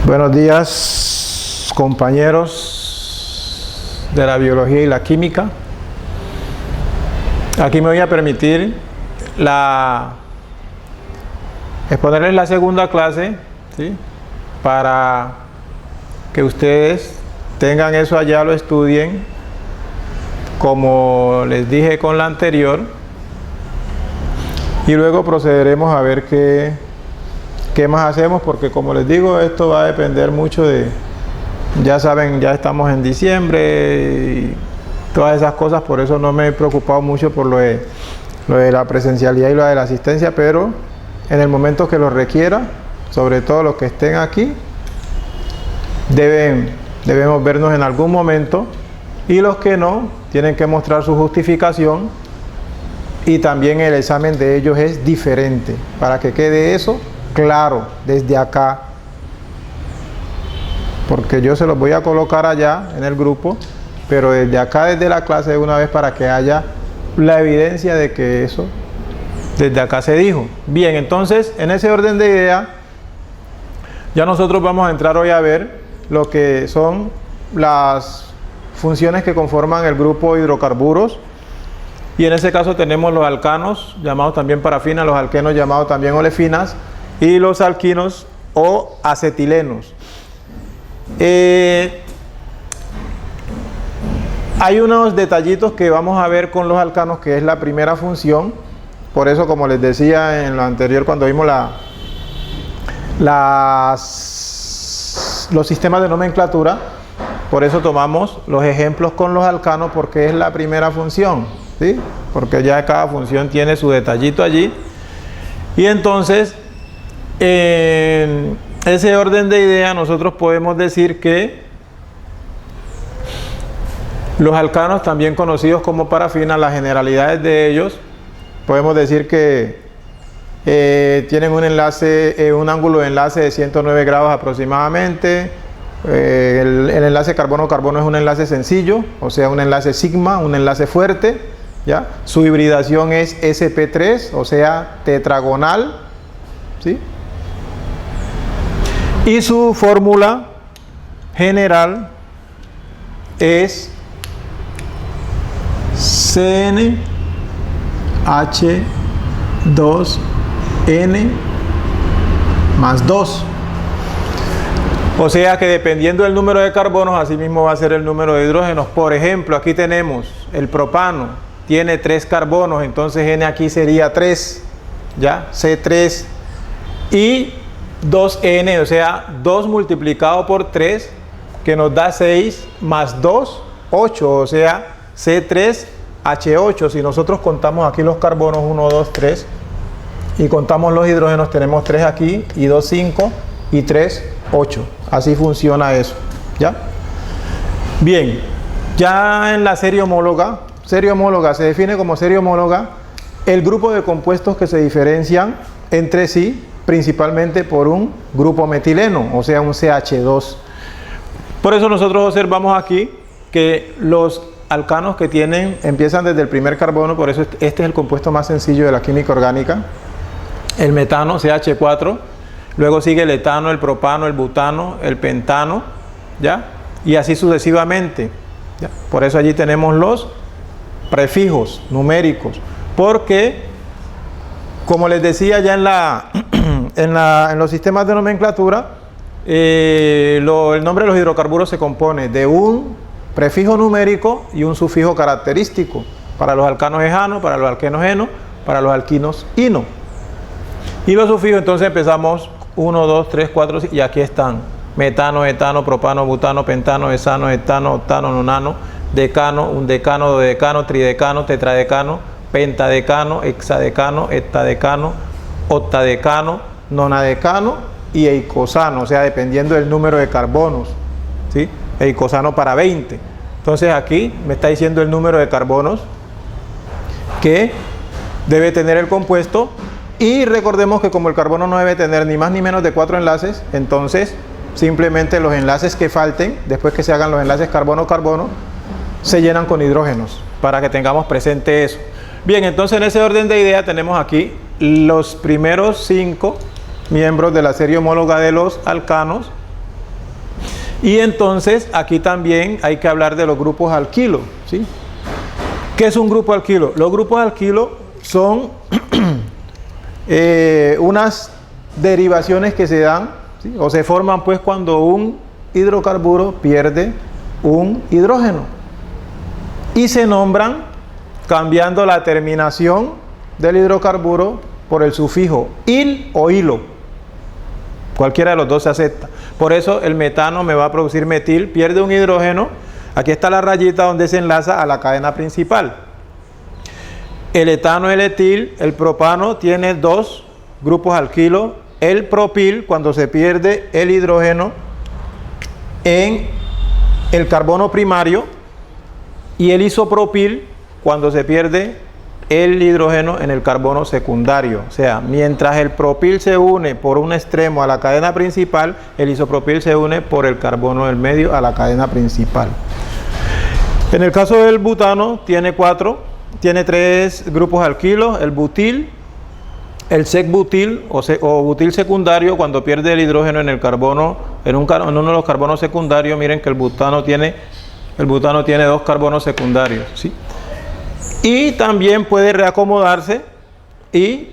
Buenos días, compañeros de la biología y la química. Aquí me voy a permitir exponerles la segunda clase, ¿sí? Para que ustedes tengan eso allá, lo estudien, como les dije con la anterior, y luego procederemos a ver qué más hacemos, porque como les digo, esto va a depender mucho de, ya saben, ya estamos en diciembre y todas esas cosas, por eso no me he preocupado mucho por lo de la presencialidad y lo de la asistencia, pero en el momento que lo requiera, sobre todo los que estén aquí, debemos vernos en algún momento, y los que no, tienen que mostrar su justificación, y también el examen de ellos es diferente, para que quede eso claro desde acá, porque yo se los voy a colocar allá en el grupo, pero desde acá, desde la clase de una vez, para que haya la evidencia de que eso desde acá se dijo. Bien, entonces en ese orden de idea ya nosotros vamos a entrar hoy a ver lo que son las funciones que conforman el grupo hidrocarburos, y en ese caso tenemos los alcanos, llamados también parafinas, los alquenos, llamados también olefinas, y los alquinos o acetilenos. Hay unos detallitos que vamos a ver con los alcanos, que es la primera función. Por eso, como les decía en lo anterior, cuando vimos los sistemas de nomenclatura, por eso tomamos los ejemplos con los alcanos, porque es la primera función, ¿sí? Porque ya cada función tiene su detallito allí. Y entonces, en ese orden de idea, nosotros podemos decir que los alcanos, también conocidos como parafinas, las generalidades de ellos, podemos decir que tienen un enlace, un ángulo de enlace de 109 grados aproximadamente. El enlace carbono-carbono es un enlace sencillo, o sea, un enlace sigma, un enlace fuerte, ¿ya? Su hibridación es sp3, o sea, tetragonal, ¿sí? Y su fórmula general es CnH2n más 2. O sea que dependiendo del número de carbonos, así mismo va a ser el número de hidrógenos. Por ejemplo, aquí tenemos el propano, tiene 3 carbonos, entonces N aquí sería 3, ¿ya? C3. Y 2N, o sea, 2 multiplicado por 3, que nos da 6, más 2, 8, o sea, C3H8. Si nosotros contamos aquí los carbonos, 1, 2, 3, y contamos los hidrógenos, tenemos 3 aquí, y 2, 5, y 3, 8. Así funciona eso, ¿ya? Bien, ya en la serie homóloga se define como serie homóloga el grupo de compuestos que se diferencian entre sí, principalmente por un grupo metileno, o sea, un CH2. Por eso nosotros observamos aquí que los alcanos que empiezan desde el primer carbono, por eso este es el compuesto más sencillo de la química orgánica, el metano, CH4, luego sigue el etano, el propano, el butano, el pentano, ¿ya? Y así sucesivamente, ¿ya? Por eso allí tenemos los prefijos numéricos, porque, como les decía ya en los sistemas de nomenclatura, el nombre de los hidrocarburos se compone de un prefijo numérico y un sufijo característico. Para los alcanos es ano, para los alquenos eno, para los alquinos ino. Y los sufijos, entonces empezamos 1, 2, 3, 4, y aquí están: metano, etano, propano, butano, pentano, hexano, heptano, octano, nonano, decano, undecano, dodecano, tridecano, tetradecano, pentadecano, hexadecano, heptadecano, octadecano, nonadecano y eicosano, o sea, dependiendo del número de carbonos, ¿sí? Eicosano para 20. Entonces aquí me está diciendo el número de carbonos que debe tener el compuesto, y recordemos que como el carbono no debe tener ni más ni menos de 4 enlaces, entonces simplemente los enlaces que falten, después que se hagan los enlaces carbono-carbono, se llenan con hidrógenos, para que tengamos presente eso. Bien, entonces en ese orden de idea tenemos aquí los primeros 5 miembros de la serie homóloga de los alcanos, Y entonces aquí también hay que hablar de los grupos alquilo, ¿sí? ¿Qué es un grupo alquilo? Los grupos alquilo son unas derivaciones que se dan, ¿sí? O se forman pues cuando un hidrocarburo pierde un hidrógeno y se nombran cambiando la terminación del hidrocarburo por el sufijo il o hilo. Cualquiera de los dos se acepta. Por eso el metano me va a producir metil, pierde un hidrógeno. Aquí está la rayita donde se enlaza a la cadena principal. El etano, el etil, el propano tiene dos grupos alquilo. El propil, cuando se pierde el hidrógeno en el carbono primario, y el isopropil, cuando se pierde el hidrógeno en el carbono secundario. O sea, mientras el propil se une por un extremo a la cadena principal, el isopropil se une por el carbono del medio a la cadena principal. En el caso del butano tiene tres grupos alquilos: el butil, el sec-butil o butil secundario, cuando pierde el hidrógeno en el carbono, en uno de los carbonos secundarios. Miren que el butano tiene dos carbonos secundarios, ¿sí? Y también puede reacomodarse, y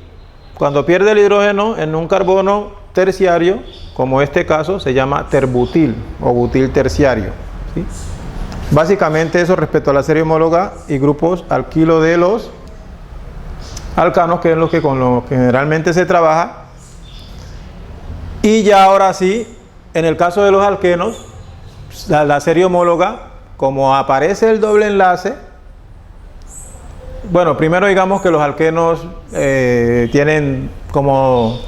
cuando pierde el hidrógeno en un carbono terciario, como este caso, se llama terbutil o butil terciario, ¿sí? Básicamente eso respecto a la serie homóloga y grupos alquilo de los alcanos, que es lo que con lo que generalmente se trabaja. Y ya ahora sí, en el caso de los alquenos, la serie homóloga, como aparece el doble enlace. Bueno, primero digamos que los alquenos tienen como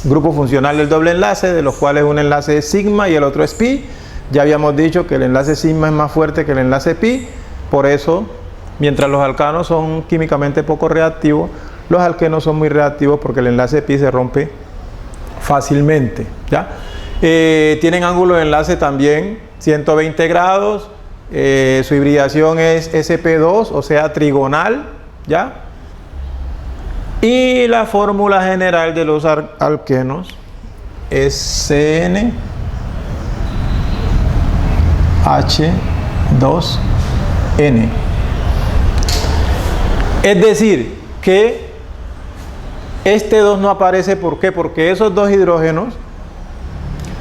grupo funcional el doble enlace, de los cuales un enlace es sigma y el otro es pi. Ya habíamos dicho que el enlace sigma es más fuerte que el enlace pi. Por eso, mientras los alcanos son químicamente poco reactivos, los alquenos son muy reactivos porque el enlace pi se rompe fácilmente, ¿ya? Tienen ángulo de enlace también 120 grados. Su hibridación es sp2, o sea, trigonal, ¿ya? Y la fórmula general de los alquenos es CnH2n. Es decir, que este 2 no aparece. ¿Por qué? Porque esos dos hidrógenos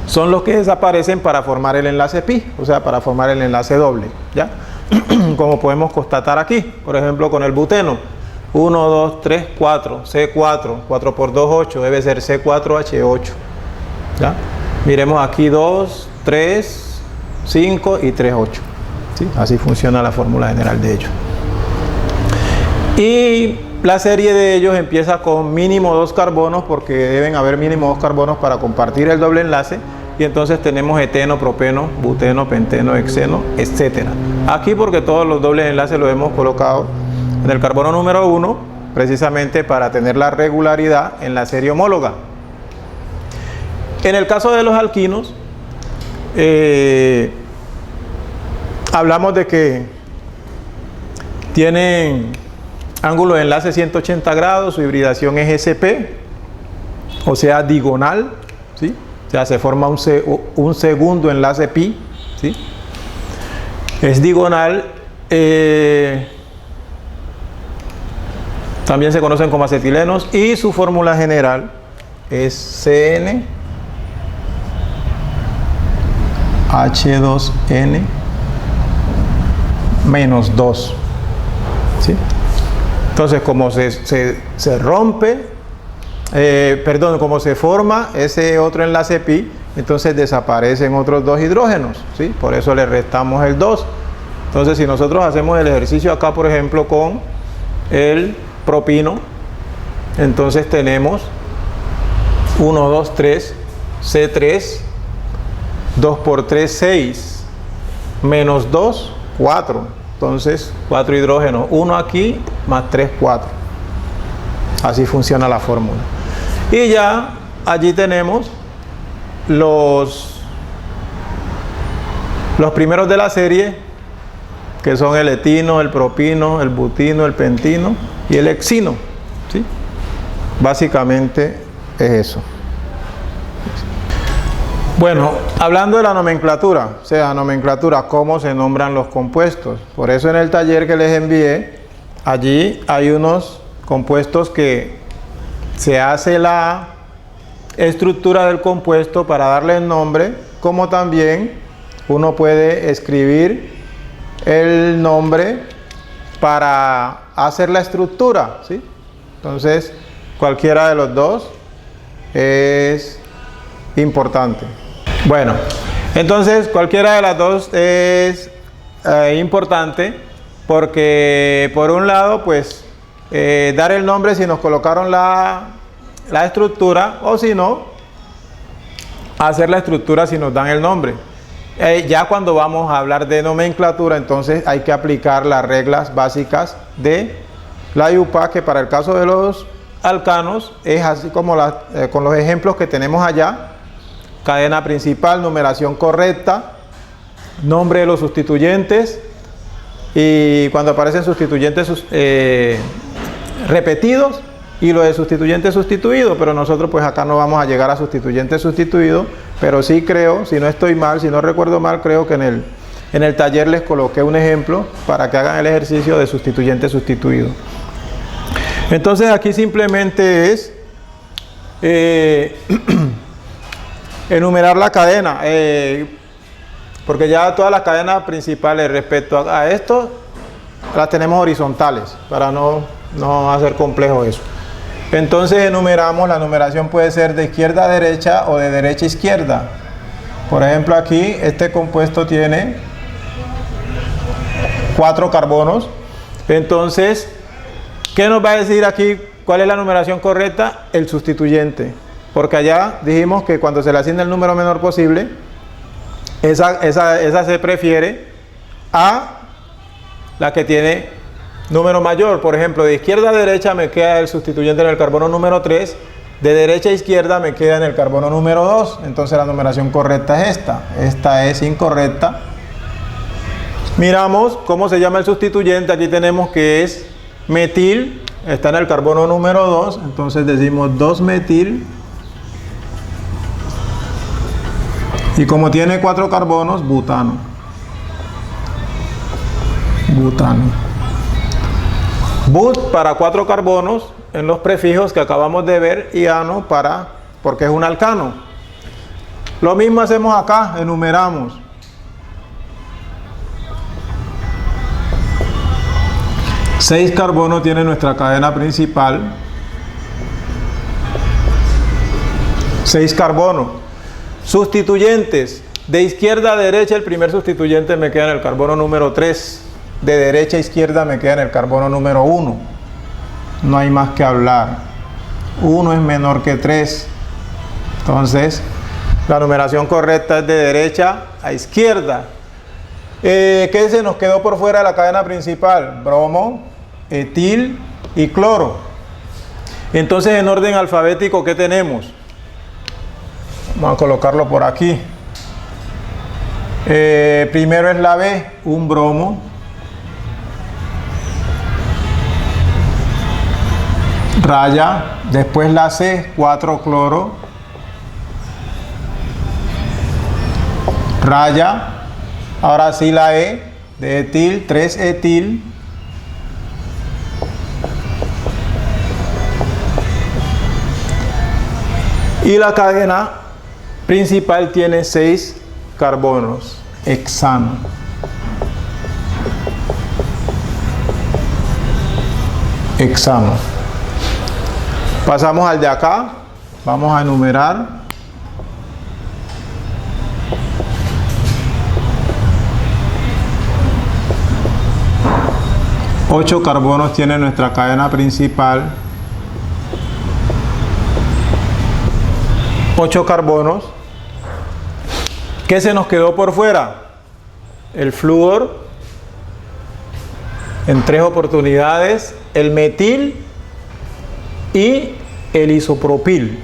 son los que desaparecen para formar el enlace pi, o sea, para formar el enlace doble, ¿ya? Como podemos constatar aquí, por ejemplo, con el buteno. 1, 2, 3, 4, C4, 4 por 2, 8, debe ser C4H8, ¿ya? Miremos aquí 2, 3, 5 y 3, 8, ¿sí? Así funciona la fórmula general de ellos. Y la serie de ellos empieza con mínimo 2 carbonos, porque deben haber mínimo 2 carbonos para compartir el doble enlace. Y entonces tenemos eteno, propeno, buteno, penteno, hexeno, etc. Aquí porque todos los dobles enlaces los hemos colocado en el carbono número 1, precisamente para tener la regularidad en la serie homóloga. En el caso de los alquinos, hablamos de que tienen ángulo de enlace 180 grados, su hibridación es SP, o sea, digonal, ¿sí? O sea, se forma un segundo enlace pi, ¿sí? Es digonal. También se conocen como acetilenos, y su fórmula general es CnH2n menos 2, ¿sí? Entonces, como se rompe, como se forma ese otro enlace pi, entonces desaparecen otros dos hidrógenos, ¿sí? Por eso le restamos el 2. Entonces, si nosotros hacemos el ejercicio acá, por ejemplo, con el propino, entonces tenemos 1, 2, 3, C3, 2 por 3, 6, menos 2, 4. Entonces, 4 hidrógenos, 1 aquí, más 3, 4. Así funciona la fórmula. Y ya allí tenemos los primeros de la serie, que son el etino, el propino, el butino, el pentino y el hexino, ¿sí? Básicamente es eso. Bueno, hablando de la nomenclatura, o sea, nomenclatura, cómo se nombran los compuestos. Por eso en el taller que les envié, allí hay unos compuestos que se hace la estructura del compuesto para darle el nombre, como también uno puede escribir el nombre para hacer la estructura, ¿sí? Entonces, cualquiera de los dos es importante. Bueno, entonces cualquiera de las dos es importante porque por un lado, pues, dar el nombre si nos colocaron la estructura, o si no, hacer la estructura si nos dan el nombre. Ya cuando vamos a hablar de nomenclatura, entonces hay que aplicar las reglas básicas de la IUPAC, que para el caso de los alcanos es así como con los ejemplos que tenemos allá: cadena principal, numeración correcta, nombre de los sustituyentes, y cuando aparecen sustituyentes repetidos, y lo de sustituyente sustituido, pero nosotros pues acá no vamos a llegar a sustituyente sustituido, pero sí creo, si no estoy mal, si no recuerdo mal, creo que en el taller les coloqué un ejemplo para que hagan el ejercicio de sustituyente sustituido. Entonces aquí simplemente es enumerar la cadena, porque ya todas las cadenas principales respecto a esto las tenemos horizontales, para no hacer complejo eso. Entonces enumeramos, la numeración puede ser de izquierda a derecha o de derecha a izquierda. Por ejemplo, aquí este compuesto tiene 4 carbonos. Entonces, ¿qué nos va a decir aquí? ¿Cuál es la numeración correcta? El sustituyente. Porque allá dijimos que cuando se le asigna el número menor posible, esa se prefiere a la que tiene número mayor. Por ejemplo, de izquierda a derecha me queda el sustituyente en el carbono número 3, de derecha a izquierda me queda en el carbono número 2. Entonces la numeración correcta es esta es incorrecta. Miramos cómo se llama el sustituyente. Aquí tenemos que es metil, está en el carbono número 2, entonces decimos 2-metil. Y como tiene 4 carbonos, butano. But para 4 carbonos en los prefijos que acabamos de ver, y ano porque es un alcano. Lo mismo hacemos acá, enumeramos. Seis carbonos tiene nuestra cadena principal. 6 carbonos. Sustituyentes. De izquierda a derecha, el primer sustituyente me queda en el carbono número 3. De derecha a izquierda me queda en el carbono número 1. No hay más que hablar. 1 es menor que 3. Entonces, la numeración correcta es de derecha a izquierda. ¿Qué se nos quedó por fuera de la cadena principal? Bromo, etil y cloro. Entonces, en orden alfabético, ¿qué tenemos? Vamos a colocarlo por aquí. Primero es la B, un bromo. Raya. Después la C, 4 cloro. Raya. Ahora sí la E, de etil, 3 etil. Y la cadena principal tiene 6 carbonos, hexano. Pasamos al de acá, vamos a enumerar. Ocho carbonos tiene nuestra cadena principal. 8 carbonos. ¿Qué se nos quedó por fuera? El flúor en 3 oportunidades, el metil y el isopropil.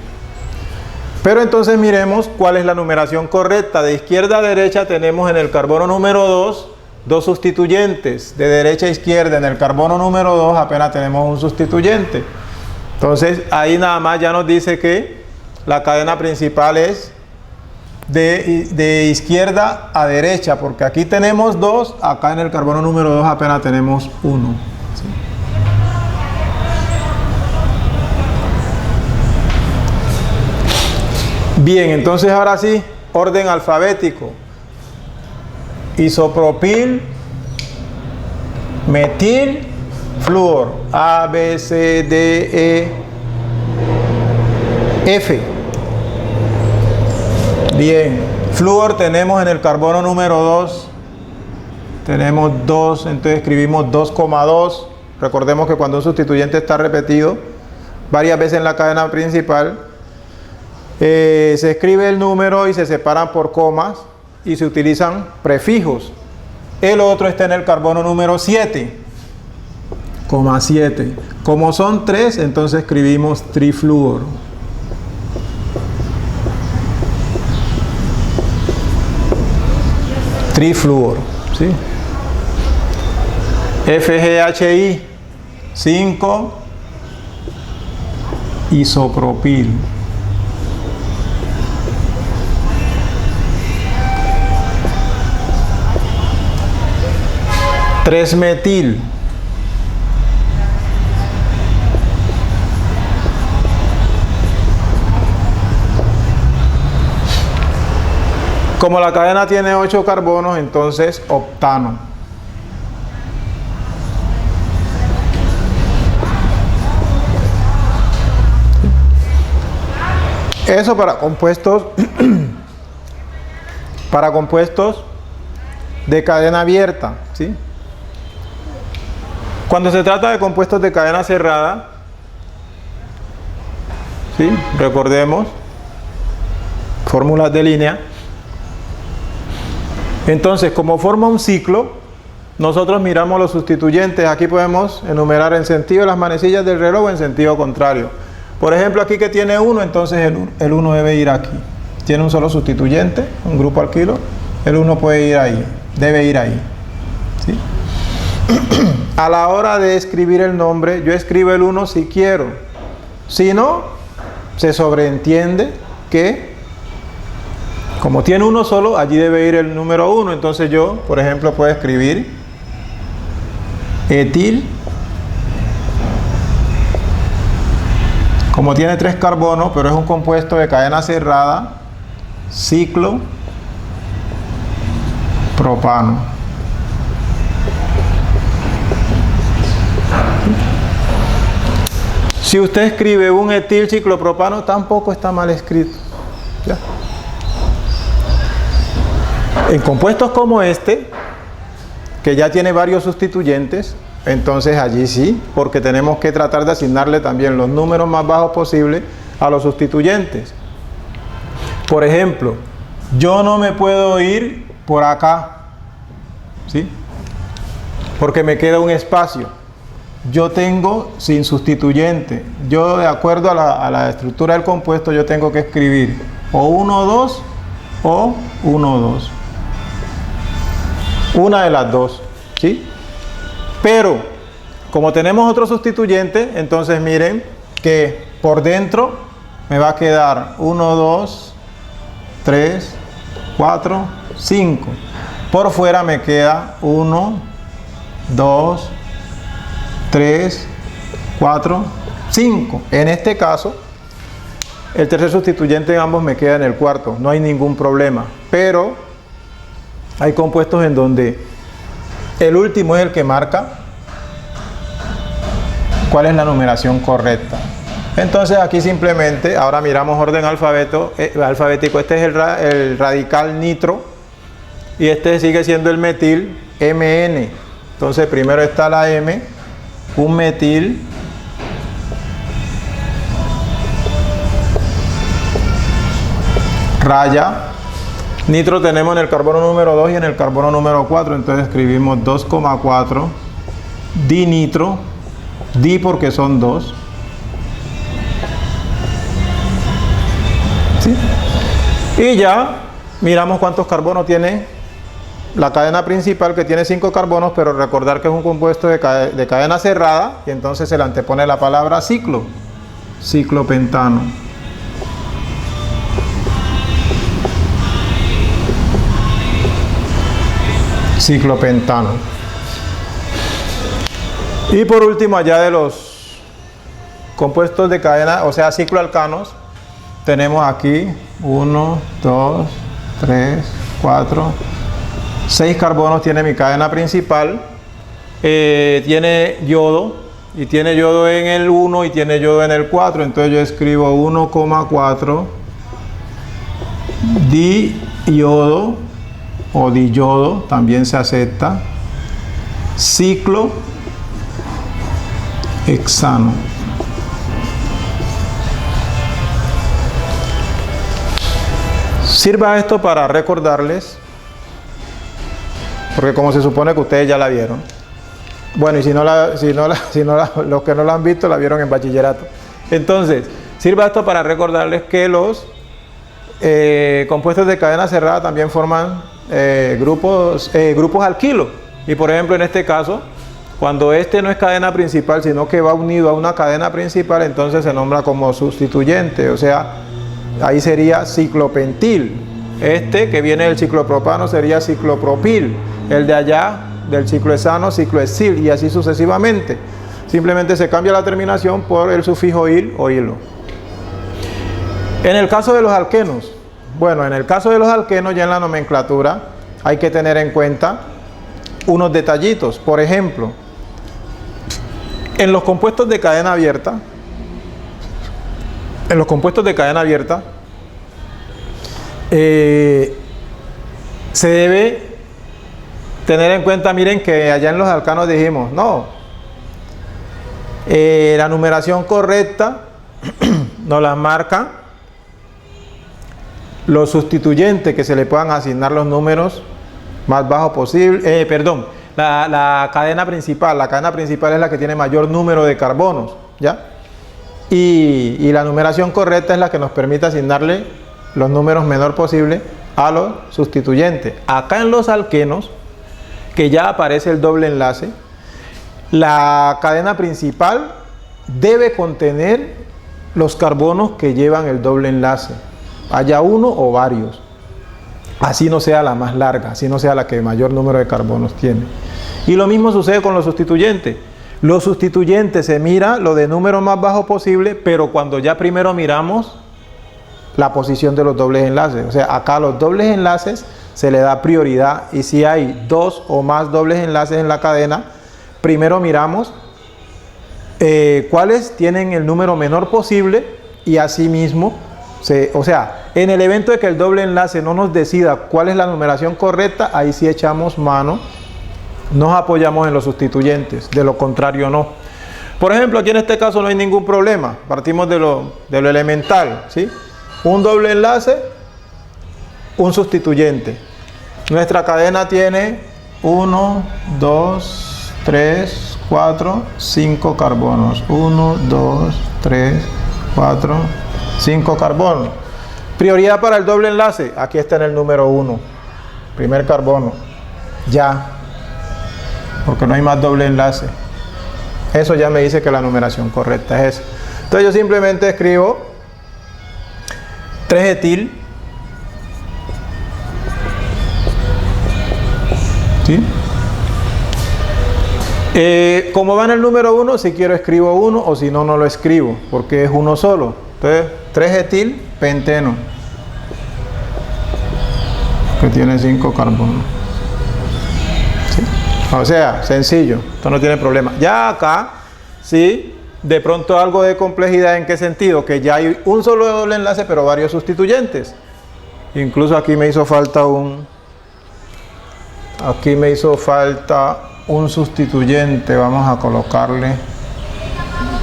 Pero entonces miremos cuál es la numeración correcta. De izquierda a derecha tenemos en el carbono número 2 2 sustituyentes. De derecha a izquierda en el carbono número 2 apenas tenemos un sustituyente. Entonces ahí nada más ya nos dice que la cadena principal es de izquierda a derecha, porque aquí tenemos 2, acá en el carbono número 2 apenas tenemos 1. ¿Sí? Bien, entonces ahora sí, orden alfabético. Isopropil, metil, flúor. A, B, C, D, E, F. Bien, flúor tenemos en el carbono número 2. Tenemos 2, entonces escribimos 2,2. Recordemos que cuando un sustituyente está repetido varias veces en la cadena principal, se escribe el número y se separan por comas y se utilizan prefijos. El otro está en el carbono número 7, 7. Como son 3, entonces escribimos trifluoro. Trifluoro, ¿sí? FGHI, 5, isopropil. 3-metil. Como la cadena tiene 8 carbonos, entonces octano. Eso para compuestos de cadena abierta, ¿sí? Cuando se trata de compuestos de cadena cerrada, ¿sí? Recordemos fórmulas de línea. Entonces, como forma un ciclo, nosotros miramos los sustituyentes. Aquí podemos enumerar en sentido de las manecillas del reloj o en sentido contrario. Por ejemplo, aquí que tiene 1, entonces el 1 debe ir aquí. Tiene un solo sustituyente, un grupo alquilo, el 1 puede ir ahí, debe ir ahí, ¿sí? A la hora de escribir el nombre, yo escribo el 1 si quiero. Si no, se sobreentiende que como tiene uno solo, allí debe ir el número 1. Entonces yo, por ejemplo, puedo escribir etil. Como tiene 3 carbonos, pero es un compuesto de cadena cerrada, ciclo propano. Si usted escribe un etil ciclopropano, tampoco está mal escrito. ¿Ya? En compuestos como este, que ya tiene varios sustituyentes, entonces allí sí, porque tenemos que tratar de asignarle también los números más bajos posibles a los sustituyentes. Por ejemplo, yo no me puedo ir por acá, ¿sí? Porque me queda un espacio. Yo tengo sin sustituyente. Yo, de acuerdo a la estructura del compuesto, yo tengo que escribir o 1, 2 o 1, 2. Una de las dos, ¿sí? Pero, como tenemos otro sustituyente, entonces miren que por dentro me va a quedar 1, 2, 3, 4, 5. Por fuera me queda 1, 2, 3, 4, 5. En este caso, el tercer sustituyente en ambos me queda en el cuarto. No hay ningún problema. Pero hay compuestos en donde el último es el que marca cuál es la numeración correcta. Entonces aquí simplemente, ahora miramos orden alfabético. Este es el radical nitro y este sigue siendo el metil MN. Entonces primero está la M, un metil, raya. Nitro tenemos en el carbono número 2 y en el carbono número 4, entonces escribimos 2,4 dinitro, di porque son 2, ¿sí? Y ya miramos cuántos carbonos tiene la cadena principal, que tiene 5 carbonos, pero recordar que es un compuesto de cadena cerrada, y entonces se le antepone la palabra ciclo, ciclopentano. ciclopentano. Y por último, allá de los compuestos de cadena, o sea, cicloalcanos, tenemos aquí 1, 2, 3, 4, 6 carbonos tiene mi cadena principal. Tiene yodo, y tiene yodo en el 1 y tiene yodo en el 4, entonces yo escribo 1,4 diyodo o diyodo, también se acepta, ciclohexano. Sirva esto para recordarles, porque como se supone que ustedes ya la vieron, bueno, y los que no la han visto la vieron en bachillerato. Entonces, sirva esto para recordarles que los compuestos de cadena cerrada también forman grupos alquilo. Y por ejemplo, en este caso, cuando este no es cadena principal, sino que va unido a una cadena principal, entonces se nombra como sustituyente, o sea, ahí sería ciclopentil. Este que viene del ciclopropano sería ciclopropil. El de allá, del ciclohexano, ciclohexil, y así sucesivamente. Simplemente se cambia la terminación por el sufijo il o hilo. En el caso de los alquenos, bueno, en el caso de los alquenos ya en la nomenclatura hay que tener en cuenta unos detallitos. Por ejemplo, en los compuestos de cadena abierta, se debe tener en cuenta, miren que allá en los alcanos dijimos, no, la numeración correcta nos la marca los sustituyentes que se le puedan asignar los números más bajos posible, la cadena principal es la que tiene mayor número de carbonos, ¿ya? Y la numeración correcta es la que nos permite asignarle los números menor posible a los sustituyentes. Acá en los alquenos, que ya aparece el doble enlace, la cadena principal debe contener los carbonos que llevan el doble enlace, haya uno o varios, así no sea la más larga, así no sea la que mayor número de carbonos tiene. Y lo mismo sucede con los sustituyentes. Los sustituyentes se mira lo de número más bajo posible, pero cuando ya primero miramos la posición de los dobles enlaces, o sea, acá los dobles enlaces se le da prioridad, y si hay dos o más dobles enlaces en la cadena, primero miramos cuáles tienen el número menor posible, y asimismo, o sea, en el evento de que el doble enlace no nos decida cuál es la numeración correcta, ahí sí echamos mano, nos apoyamos en los sustituyentes, de lo contrario no. Por ejemplo, aquí en este caso no hay ningún problema, partimos de lo elemental, ¿sí? Un doble enlace, un sustituyente. Nuestra cadena tiene 1, 2, 3, 4, 5 carbonos. 1, 2, 3, 4, 5 carbonos. Prioridad para el doble enlace. Aquí está en el número 1. Primer carbono. Ya. Porque no hay más doble enlace. Eso ya me dice que la numeración correcta es esa. Entonces yo simplemente escribo 3-etil. ¿Sí? Como va en el número 1, si quiero escribo 1, o si no, no lo escribo, porque es uno solo. Entonces, 3-etil penteno, que tiene 5 carbonos. ¿Sí? O sea, sencillo, esto no tiene problema. Ya acá, sí, de pronto algo de complejidad. ¿En qué sentido? Que ya hay un solo doble enlace, pero varios sustituyentes. Incluso aquí me hizo falta un sustituyente. Vamos a colocarle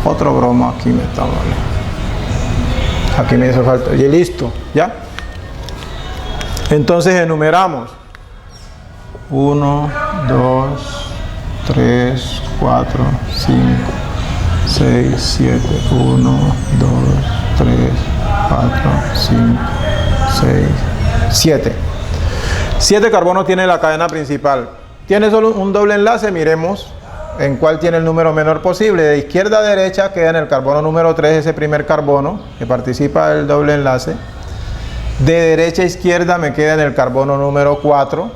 otro bromo aquí, aquí me hizo falta, y listo, ¿ya? Entonces enumeramos 1, 2, 3, 4, 5, 6, 7, 1, 2, 3, 4, 5, 6, 7. 7 carbonos tiene la cadena principal. Tiene solo un doble enlace, miremos en cuál tiene el número menor posible. De izquierda a derecha queda en el carbono número 3, ese primer carbono que participa del doble enlace. De derecha a izquierda me queda en el carbono número 4,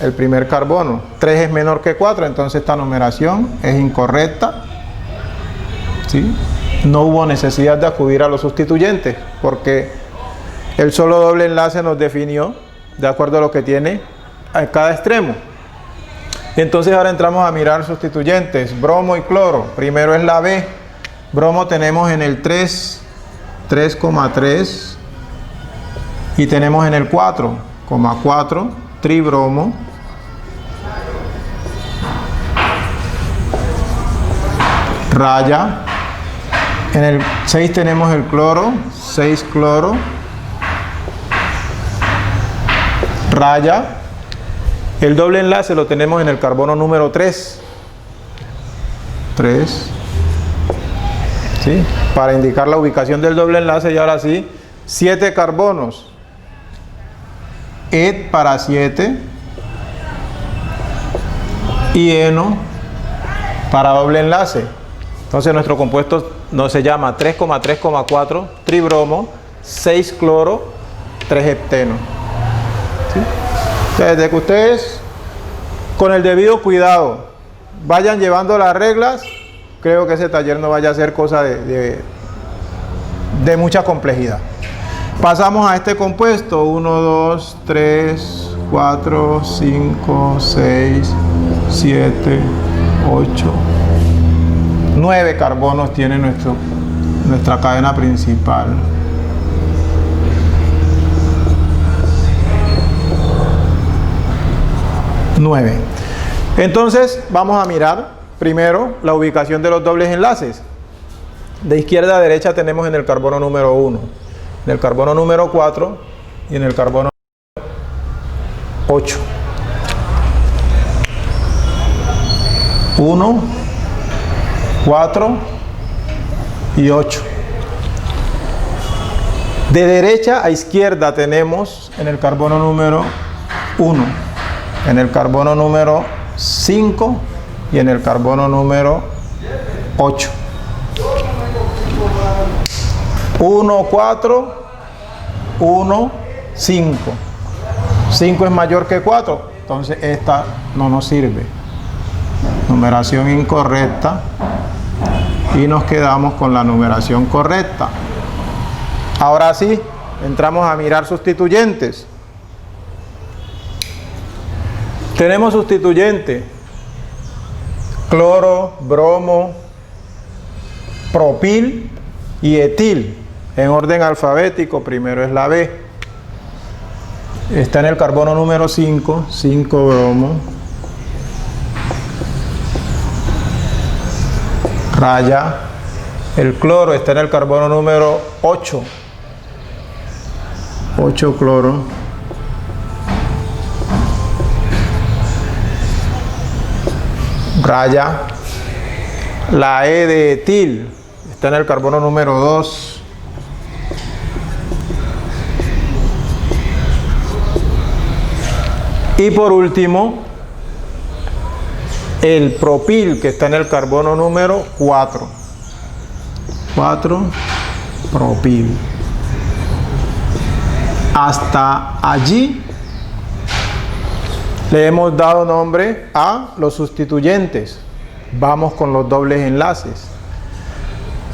el primer carbono. 3 es menor que 4, entonces esta numeración es incorrecta. ¿Sí? No hubo necesidad de acudir a los sustituyentes, porque el solo doble enlace nos definió de acuerdo a lo que tiene a cada extremo. Entonces ahora entramos a mirar sustituyentes. Bromo y cloro. Primero es la B. Bromo tenemos en el 3,3 y tenemos en el 4,4 tribromo. Raya. En el 6 tenemos el cloro, 6 cloro. Raya. El doble enlace lo tenemos en el carbono número 3. 3. ¿Sí? Para indicar la ubicación del doble enlace. Y ahora sí, 7 carbonos. Et para 7. Y eno para doble enlace. Entonces nuestro compuesto no se llama 3,3,4 tribromo, 6 cloro, 3 hepteno. ¿Sí? Desde que ustedes, con el debido cuidado, vayan llevando las reglas, creo que ese taller no vaya a ser cosa de mucha complejidad. Pasamos a este compuesto. 1, 2, 3, 4, 5, 6, 7, 8, 9 carbonos tiene nuestra cadena principal. Nueve. Entonces vamos a mirar primero la ubicación de los dobles enlaces. De izquierda a derecha tenemos en el carbono número 1, en el carbono número 4 y en el carbono 8. 1, 4 y 8. De derecha a izquierda tenemos en el carbono número 1, en el carbono número 5 y en el carbono número 8. 1, 4, 1, 5. 5 es mayor que 4, entonces esta no nos sirve. Numeración incorrecta. Y nos quedamos con la numeración correcta. Ahora sí, entramos a mirar sustituyentes. Tenemos sustituyente: cloro, bromo, propil y etil. En orden alfabético, primero es la B. Está en el carbono número 5, 5 bromo. Raya. El cloro está en el carbono número 8, 8 cloro. Raya. La E de etil está en el carbono número 2. Y por último, el propil, que está en el carbono número 4. 4 propil. Hasta allí le hemos dado nombre a los sustituyentes. Vamos con los dobles enlaces.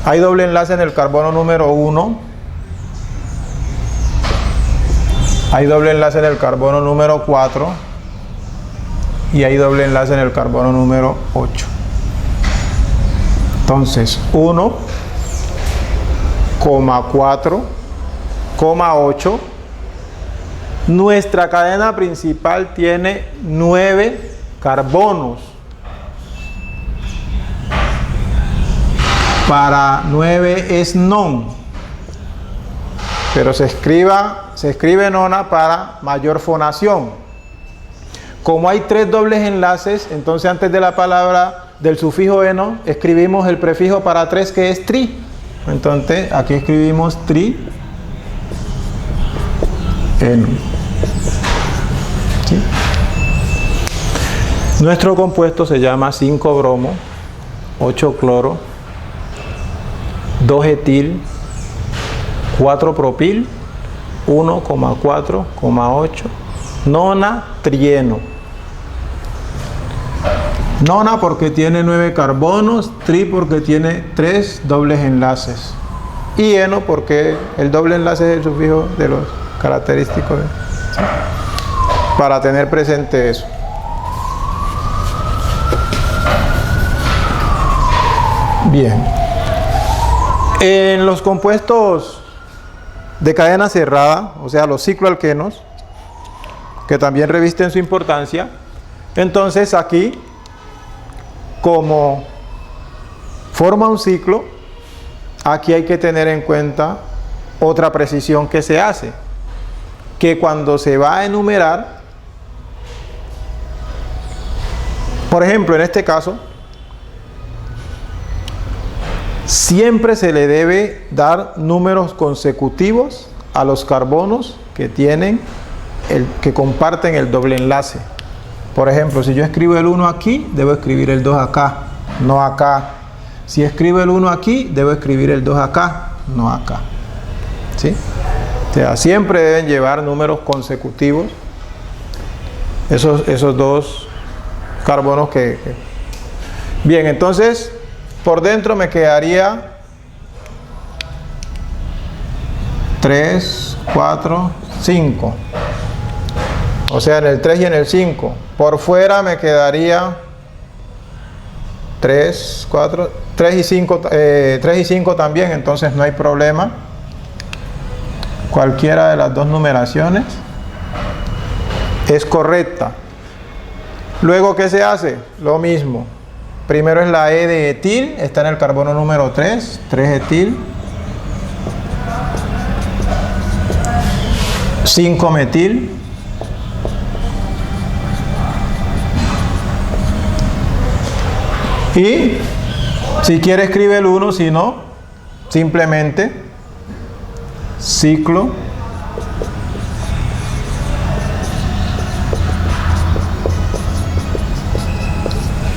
Hay doble enlace en el carbono número 1. Hay doble enlace en el carbono número 4. Y hay doble enlace en el carbono número 8. Entonces, 1,4,8. Nuestra cadena principal tiene 9 carbonos. Para 9 es non, pero se escribe nona para mayor fonación. Como hay 3 dobles enlaces, entonces antes de la palabra del sufijo eno escribimos el prefijo para 3, que es tri. Entonces aquí escribimos tri eno. ¿Sí? Nuestro compuesto se llama 5 bromo, 8 cloro, 2 etil, 4 propil, 1,4,8 nona trieno. Nona porque tiene 9 carbonos, tri porque tiene 3 dobles enlaces y eno porque el doble enlace es el sufijo de los característicos, ¿sí? Para tener presente eso. Bien, en los compuestos de cadena cerrada, o sea los cicloalquenos, que también revisten su importancia, entonces aquí, como forma un ciclo, aquí hay que tener en cuenta otra precisión que se hace, que cuando se va a enumerar, por ejemplo en este caso, siempre se le debe dar números consecutivos a los carbonos que que comparten el doble enlace. Por ejemplo, si yo escribo el 1 aquí, debo escribir el 2 acá, no acá. Si escribo el 1 aquí, debo escribir el 2 acá, no acá. ¿Sí? O sea, siempre deben llevar números consecutivos esos dos carbonos Bien, entonces, por dentro me quedaría 3, 4, 5. O sea, en el 3 y en el 5. Por fuera me quedaría 3, 4, 3 y 5 también, entonces no hay problema. Cualquiera de las dos numeraciones es correcta. Luego, ¿qué se hace? Lo mismo. Primero es la E de etil, está en el carbono número 3, 3 etil. 5 metil. Y si quiere escribe el 1, si no, simplemente ciclo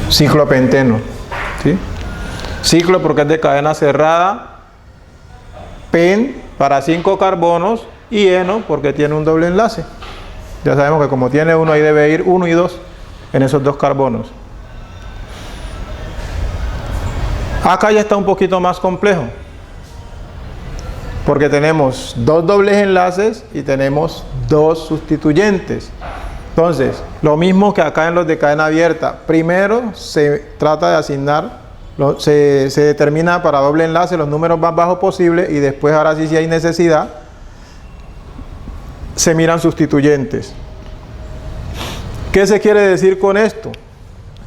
ciclopenteno, ¿sí? Ciclo porque es de cadena cerrada, pen para 5 carbonos y eno porque tiene un doble enlace. Ya sabemos que como tiene 1 ahí debe ir 1 y 2 en esos 2 carbonos. Acá ya está un poquito más complejo, porque tenemos 2 dobles enlaces y tenemos 2 sustituyentes. Entonces, lo mismo que acá en los de cadena abierta, primero se trata de asignar, se determina para doble enlace los números más bajos posibles y después, ahora sí, si hay necesidad, se miran sustituyentes. ¿Qué se quiere decir con esto?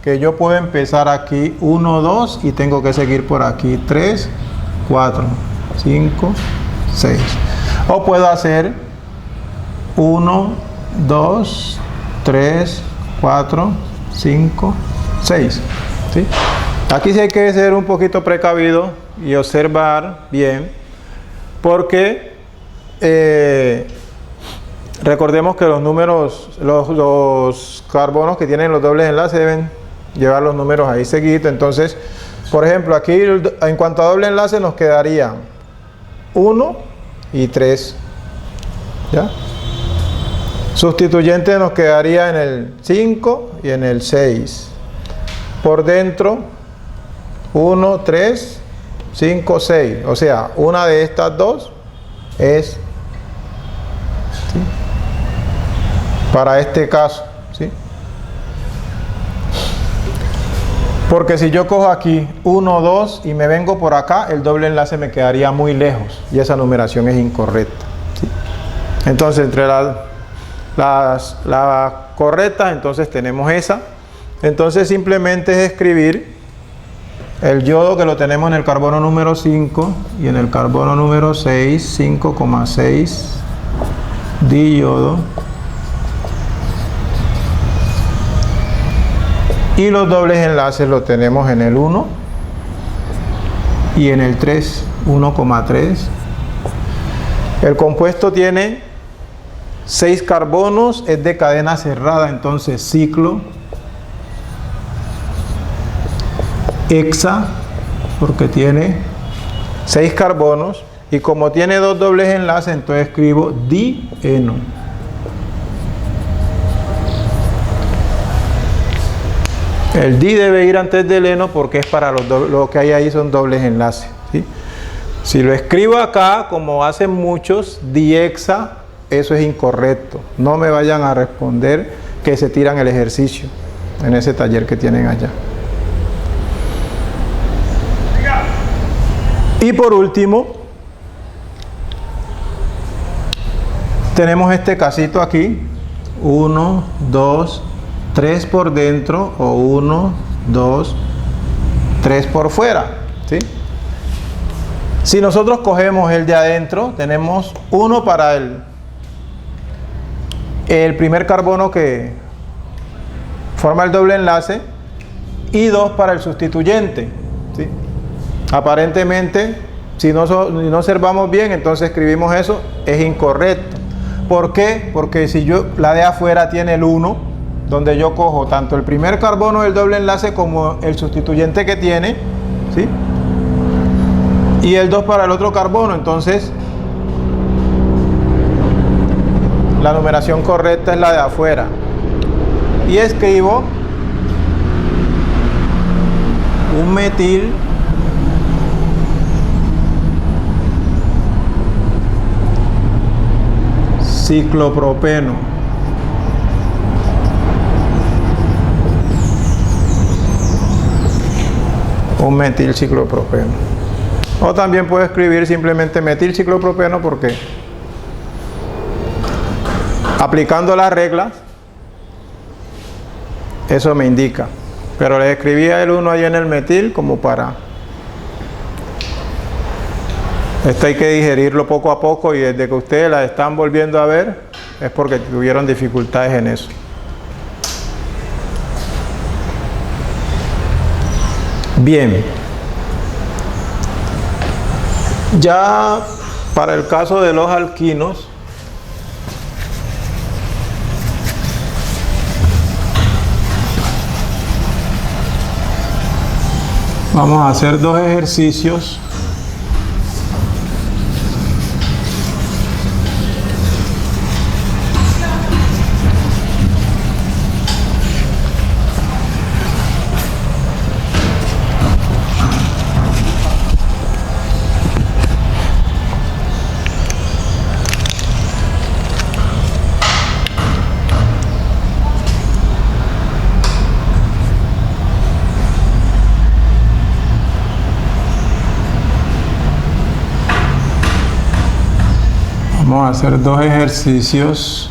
Que yo puedo empezar aquí 1, 2 y tengo que seguir por aquí 3, 4, 5, 6. O puedo hacer 1, 2, 3, 4, 5, 6. ¿Sí? Aquí sí hay que ser un poquito precavido y observar bien, porque recordemos que los números, los carbonos que tienen los dobles enlaces deben llevar los números ahí seguidos. Entonces, por ejemplo, aquí en cuanto a doble enlace nos quedaría 1 y 3. ¿Ya? Sustituyente nos quedaría en el 5 y en el 6. Por dentro, 1, 3, 5, 6. O sea, una de estas dos es, ¿sí?, para este caso, ¿sí? Porque si yo cojo aquí 1, 2 y me vengo por acá, el doble enlace me quedaría muy lejos y esa numeración es incorrecta, ¿sí? Entonces, entre las correctas, entonces tenemos esa. Entonces simplemente es escribir el yodo, que lo tenemos en el carbono número 5 y en el carbono número 6, 5,6 diyodo. Y los dobles enlaces los tenemos en el 1 y en el 3, 1,3. El compuesto tiene 6 carbonos, es de cadena cerrada, entonces ciclo hexa, porque tiene 6 carbonos, y como tiene 2 dobles enlaces, entonces escribo dieno. El di debe ir antes del heno porque es para lo que hay ahí son dobles enlaces, ¿sí? Si lo escribo acá, como hacen muchos, diexa, eso es incorrecto. No me vayan a responder que se tiran el ejercicio en ese taller que tienen allá. Y por último, tenemos este casito aquí. 1, 2, 3 por dentro o 1, 2, 3 por fuera, ¿sí? Si nosotros cogemos el de adentro, tenemos 1 para el primer carbono que forma el doble enlace y 2 para el sustituyente, ¿sí? Aparentemente, si no observamos bien, entonces escribimos eso, es incorrecto. ¿Por qué? Porque si la de afuera tiene el 1, donde yo cojo tanto el primer carbono del doble enlace como el sustituyente que tiene, ¿sí? Y el 2 para el otro carbono, entonces la numeración correcta es la de afuera. Y escribo un metil ciclopropeno. Un metil ciclopropeno. O también puedo escribir simplemente metil ciclopropeno porque aplicando las reglas eso me indica. Pero le escribía el 1 ahí en el metil como para... Esto hay que digerirlo poco a poco y desde que ustedes la están volviendo a ver es porque tuvieron dificultades en eso. Bien. Ya para el caso de los alquinos, vamos a hacer dos ejercicios. Vamos a hacer dos ejercicios.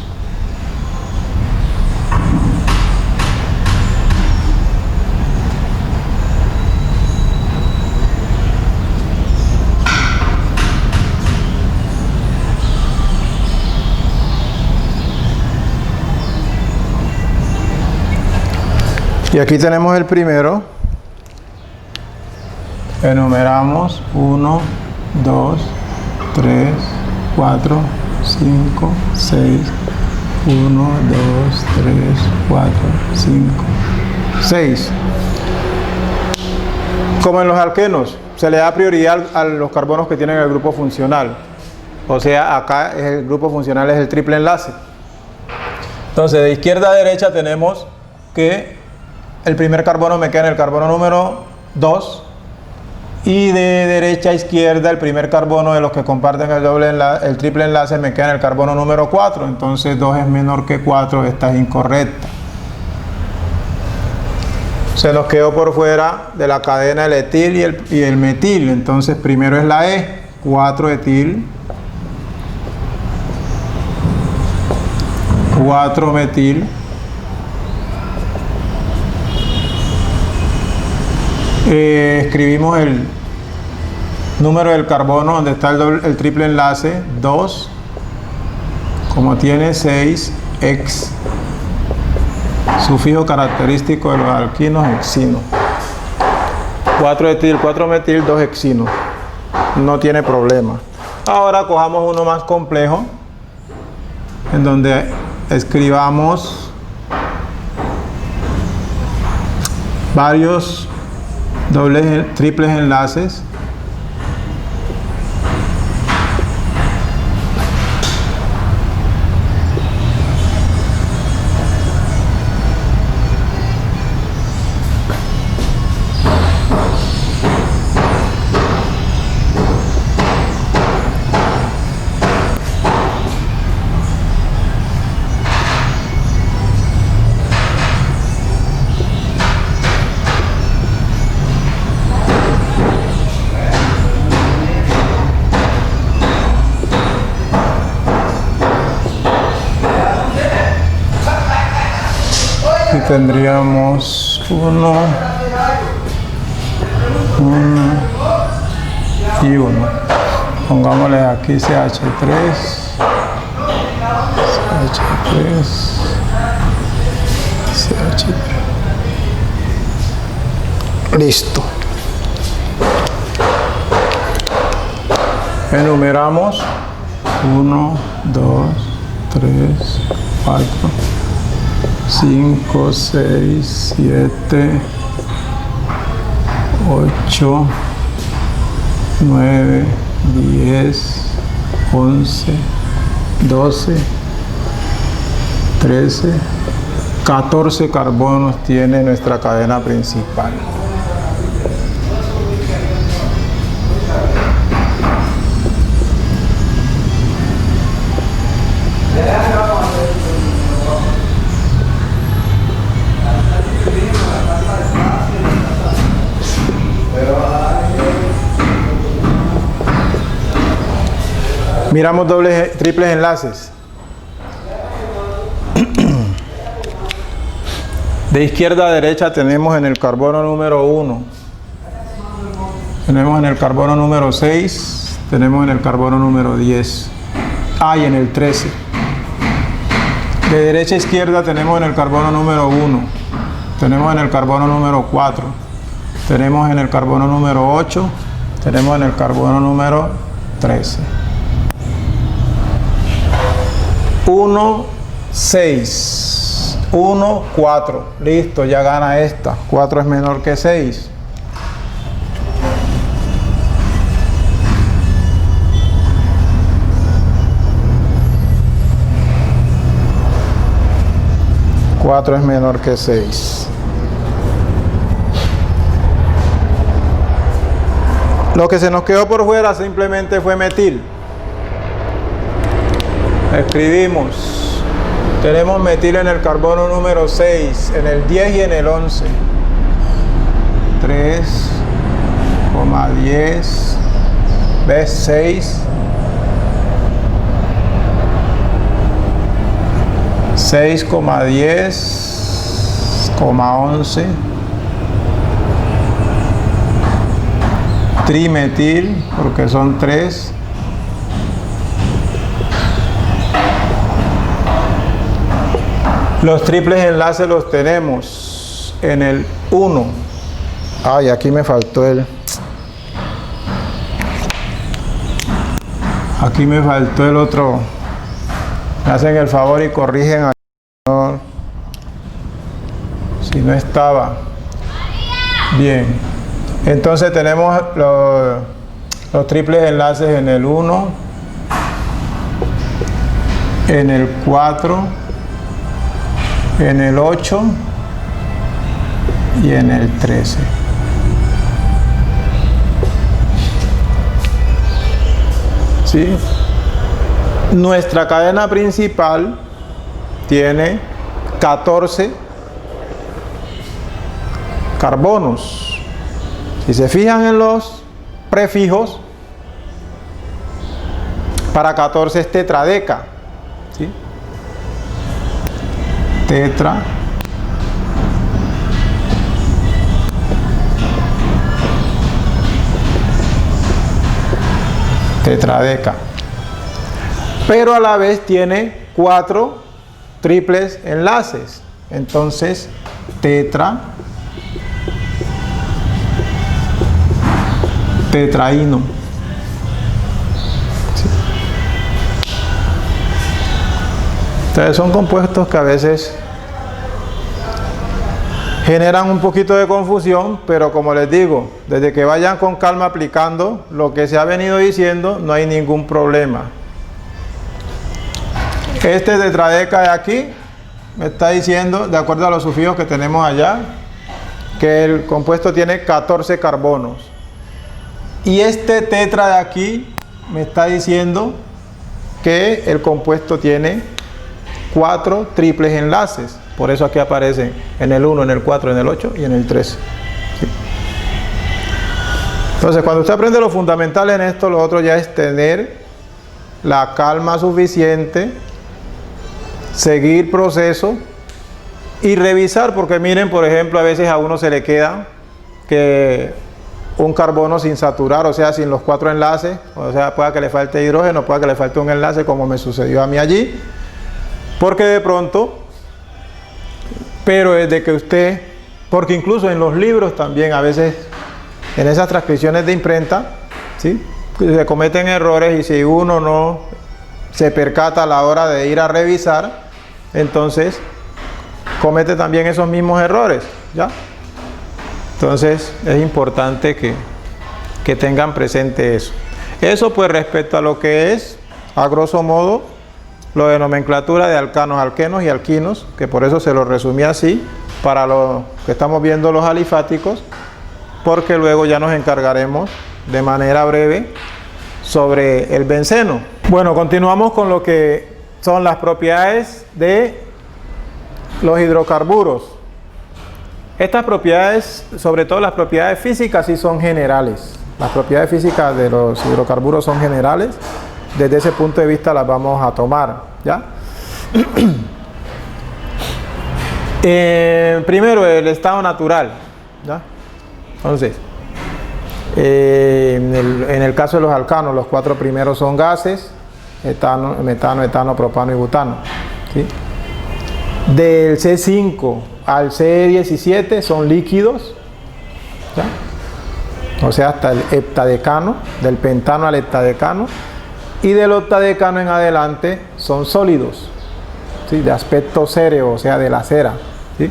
Y aquí tenemos el primero. Enumeramos 1, 2, 3, 4, 5, 6, 1, 2, 3, 4, 5, 6. Como en los alquenos, se le da prioridad a los carbonos que tienen el grupo funcional. O sea, acá el grupo funcional es el triple enlace. Entonces, de izquierda a derecha tenemos que el primer carbono me queda en el carbono número 2. Y de derecha a izquierda, el primer carbono de los que comparten el triple enlace me queda en el carbono número 4. Entonces 2 es menor que 4, esta es incorrecta. Se nos quedó por fuera de la cadena el etil y el metil. Entonces primero es la E, 4 etil, 4 metil. Escribimos el número del carbono donde está el triple enlace, 2, como tiene 6, ex, sufijo característico de los alquinos, hexino. 4 etil, 4 metil, 2 hexino. No tiene problema. Ahora cojamos uno más complejo, en donde escribamos varios triples enlaces. Y tendríamos 1 y 1. Pongámosle aquí CH3, CH3. Listo. Enumeramos 1, 2, 3, 4, 5, 6, 7, 8, 9, 10, 11, 12, 13, 14 carbonos tiene nuestra cadena principal. Miramos triples enlaces. De izquierda a derecha tenemos en el carbono número 1, tenemos en el carbono número 6, tenemos en el carbono número 10, y en el 13. De derecha a izquierda tenemos en el carbono número 1, tenemos en el carbono número 4, tenemos en el carbono número 8, tenemos en el carbono número 13. 1, 6, 1, 4. Listo, ya gana esta. 4 es menor que 6. Cuatro es menor que 6. Lo que se nos quedó por fuera simplemente fue metil. Escribimos, tenemos metil en el carbono número 6, en el 10 y en el 11. 3,10, ¿ves? 6, 6,10, 11, trimetil, porque son 3. Los triples enlaces los tenemos en el 1. Ay, aquí me faltó aquí me faltó el otro. Me hacen el favor y corrigen aquí, si no estaba. Bien. Entonces tenemos los triples enlaces en el 1, en el 4, en el 8 y en el 13. ¿Sí? Nuestra cadena principal tiene 14 carbonos. Si se fijan en los prefijos, para 14 es tetradeca. ¿Sí? Tetra, tetradeca, pero a la vez tiene 4 triples enlaces. Entonces tetraíno. ¿Sí? Entonces son compuestos que a veces generan un poquito de confusión, pero como les digo, desde que vayan con calma aplicando lo que se ha venido diciendo, no hay ningún problema. Este tetradeca de aquí me está diciendo, de acuerdo a los sufijos que tenemos allá, que el compuesto tiene 14 carbonos. Y este tetra de aquí me está diciendo que el compuesto tiene 4 triples enlaces. Por eso aquí aparecen en el 1, en el 4, en el 8 y en el 13. ¿Sí? Entonces, cuando usted aprende lo fundamental en esto, lo otro ya es tener la calma suficiente, seguir proceso y revisar, porque miren, por ejemplo, a veces a uno se le queda que un carbono sin saturar, o sea, sin los 4 enlaces, o sea, pueda que le falte hidrógeno, pueda que le falte un enlace, como me sucedió a mí allí, porque de pronto, pero desde que usted, porque incluso en los libros también a veces, en esas transcripciones de imprenta, ¿sí?, se cometen errores, y si uno no se percata a la hora de ir a revisar, entonces comete también esos mismos errores, ¿ya? Entonces es importante que tengan presente eso. Eso pues respecto a lo que es, a grosso modo, lo de nomenclatura de alcanos, alquenos y alquinos, que por eso se lo resumí así, para lo que estamos viendo los alifáticos, porque luego ya nos encargaremos de manera breve sobre el benceno. Bueno, continuamos con lo que son las propiedades de los hidrocarburos. Estas propiedades, sobre todo las propiedades físicas, sí son generales. Las propiedades físicas de los hidrocarburos son generales. Desde ese punto de vista las vamos a tomar, ¿ya? Primero, el estado natural, ¿ya? Entonces, en el caso de los alcanos, los 4 primeros son gases: metano, etano, propano y butano, ¿sí? Del C5 al C17 son líquidos, ¿ya? O sea, hasta el heptadecano, del pentano al heptadecano, y del octadecano en adelante son sólidos, ¿sí?, de aspecto céreo, o sea, de la cera, ¿sí?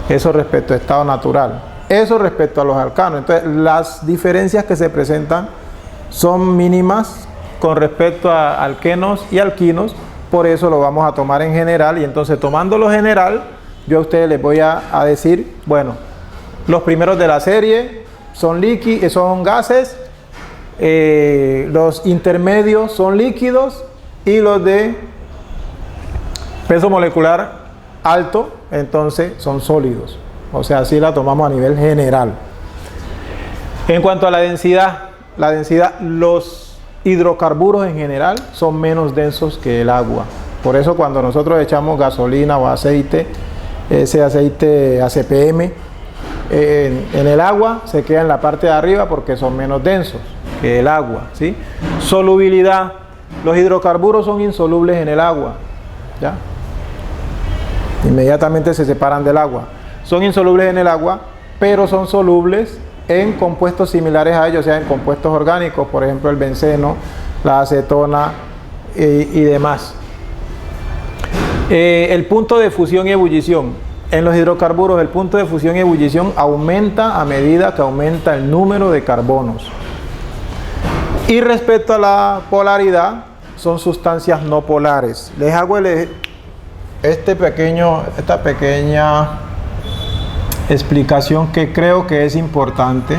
Eso respecto a estado natural. Eso respecto a los alcanos. Entonces, las diferencias que se presentan son mínimas con respecto a alquenos y alquinos, por eso lo vamos a tomar en general. Y entonces, tomando lo general, yo a ustedes les voy a decir, bueno, los primeros de la serie son gases, los intermedios son líquidos, y los de peso molecular alto, entonces son sólidos. O sea, así la tomamos a nivel general. En cuanto a la densidad, los hidrocarburos en general son menos densos que el agua. Por eso cuando nosotros echamos gasolina o aceite, ese aceite ACPM, en el agua se queda en la parte de arriba porque son menos densos que el agua, ¿sí? Solubilidad. Los hidrocarburos son insolubles en el agua, ¿ya? Inmediatamente se separan del agua. Son insolubles en el agua, pero son solubles en compuestos similares a ellos, o sea, en compuestos orgánicos, por ejemplo el benceno, la acetona y demás. El punto de fusión y ebullición. En los hidrocarburos el punto de fusión y ebullición aumenta a medida que aumenta el número de carbonos. Y respecto a la polaridad, son sustancias no polares. Les hago esta pequeña explicación que creo que es importante.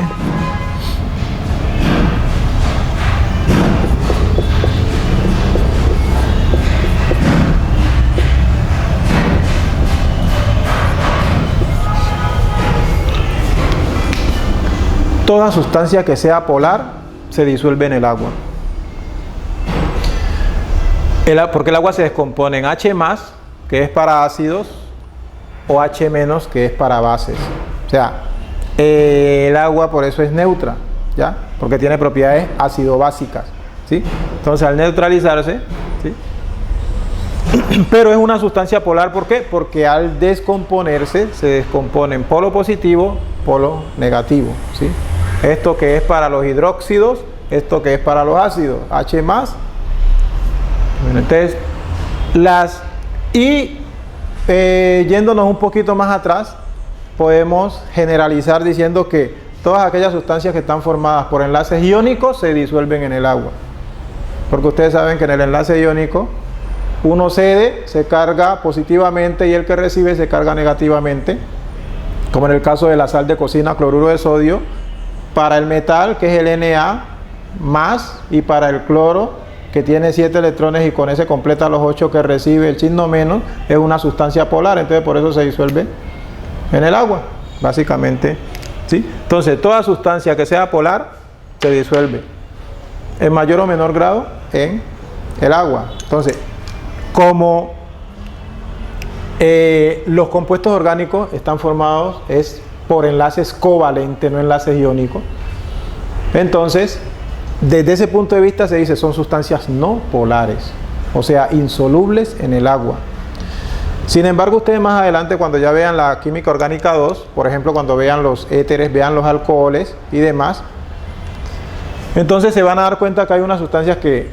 Toda sustancia que sea polar se disuelve en el agua. Porque el agua se descompone en H+, que es para ácidos, o H-, que es para bases. O sea, el agua por eso es neutra, ¿ya? Porque tiene propiedades ácido-básicas, ¿sí? Entonces, al neutralizarse, ¿sí? Pero es una sustancia polar, ¿por qué? Porque al descomponerse, se descompone en polo positivo, polo negativo, ¿sí? Esto que es para los hidróxidos, esto que es para los ácidos, H+. Bueno, entonces, yéndonos un poquito más atrás, podemos generalizar diciendo que todas aquellas sustancias que están formadas por enlaces iónicos se disuelven en el agua. Porque ustedes saben que en el enlace iónico, uno cede, se carga positivamente, y el que recibe se carga negativamente, como en el caso de la sal de cocina, cloruro de sodio, para el metal, que es el Na+, y para el cloro, que tiene 7 electrones y con ese completa los 8 que recibe el signo menos, es una sustancia polar, entonces por eso se disuelve en el agua, básicamente, ¿sí? Entonces, toda sustancia que sea polar se disuelve en mayor o menor grado en el agua. Entonces, como Los compuestos orgánicos están formados por enlaces covalentes, no enlaces iónicos. Entonces, desde ese punto de vista se dice son sustancias no polares, o sea, insolubles en el agua. Sin embargo, ustedes más adelante, cuando ya vean la química orgánica 2, por ejemplo, cuando vean los éteres, vean los alcoholes y demás, entonces se van a dar cuenta que hay unas sustancias que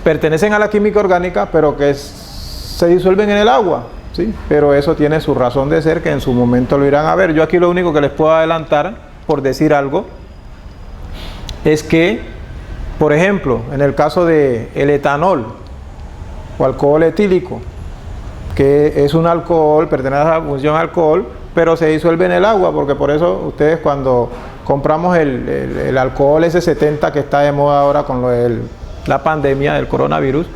pertenecen a la química orgánica, pero que se disuelven en el agua, ¿sí? Pero eso tiene su razón de ser, que en su momento lo irán a ver. Yo aquí lo único que les puedo adelantar, por decir algo, es que, por ejemplo, en el caso del etanol o alcohol etílico, que es un alcohol, pertenece a la función alcohol, pero se disuelve en el agua, porque por eso ustedes cuando compramos el alcohol S70 que está de moda ahora con lo de la pandemia del coronavirus,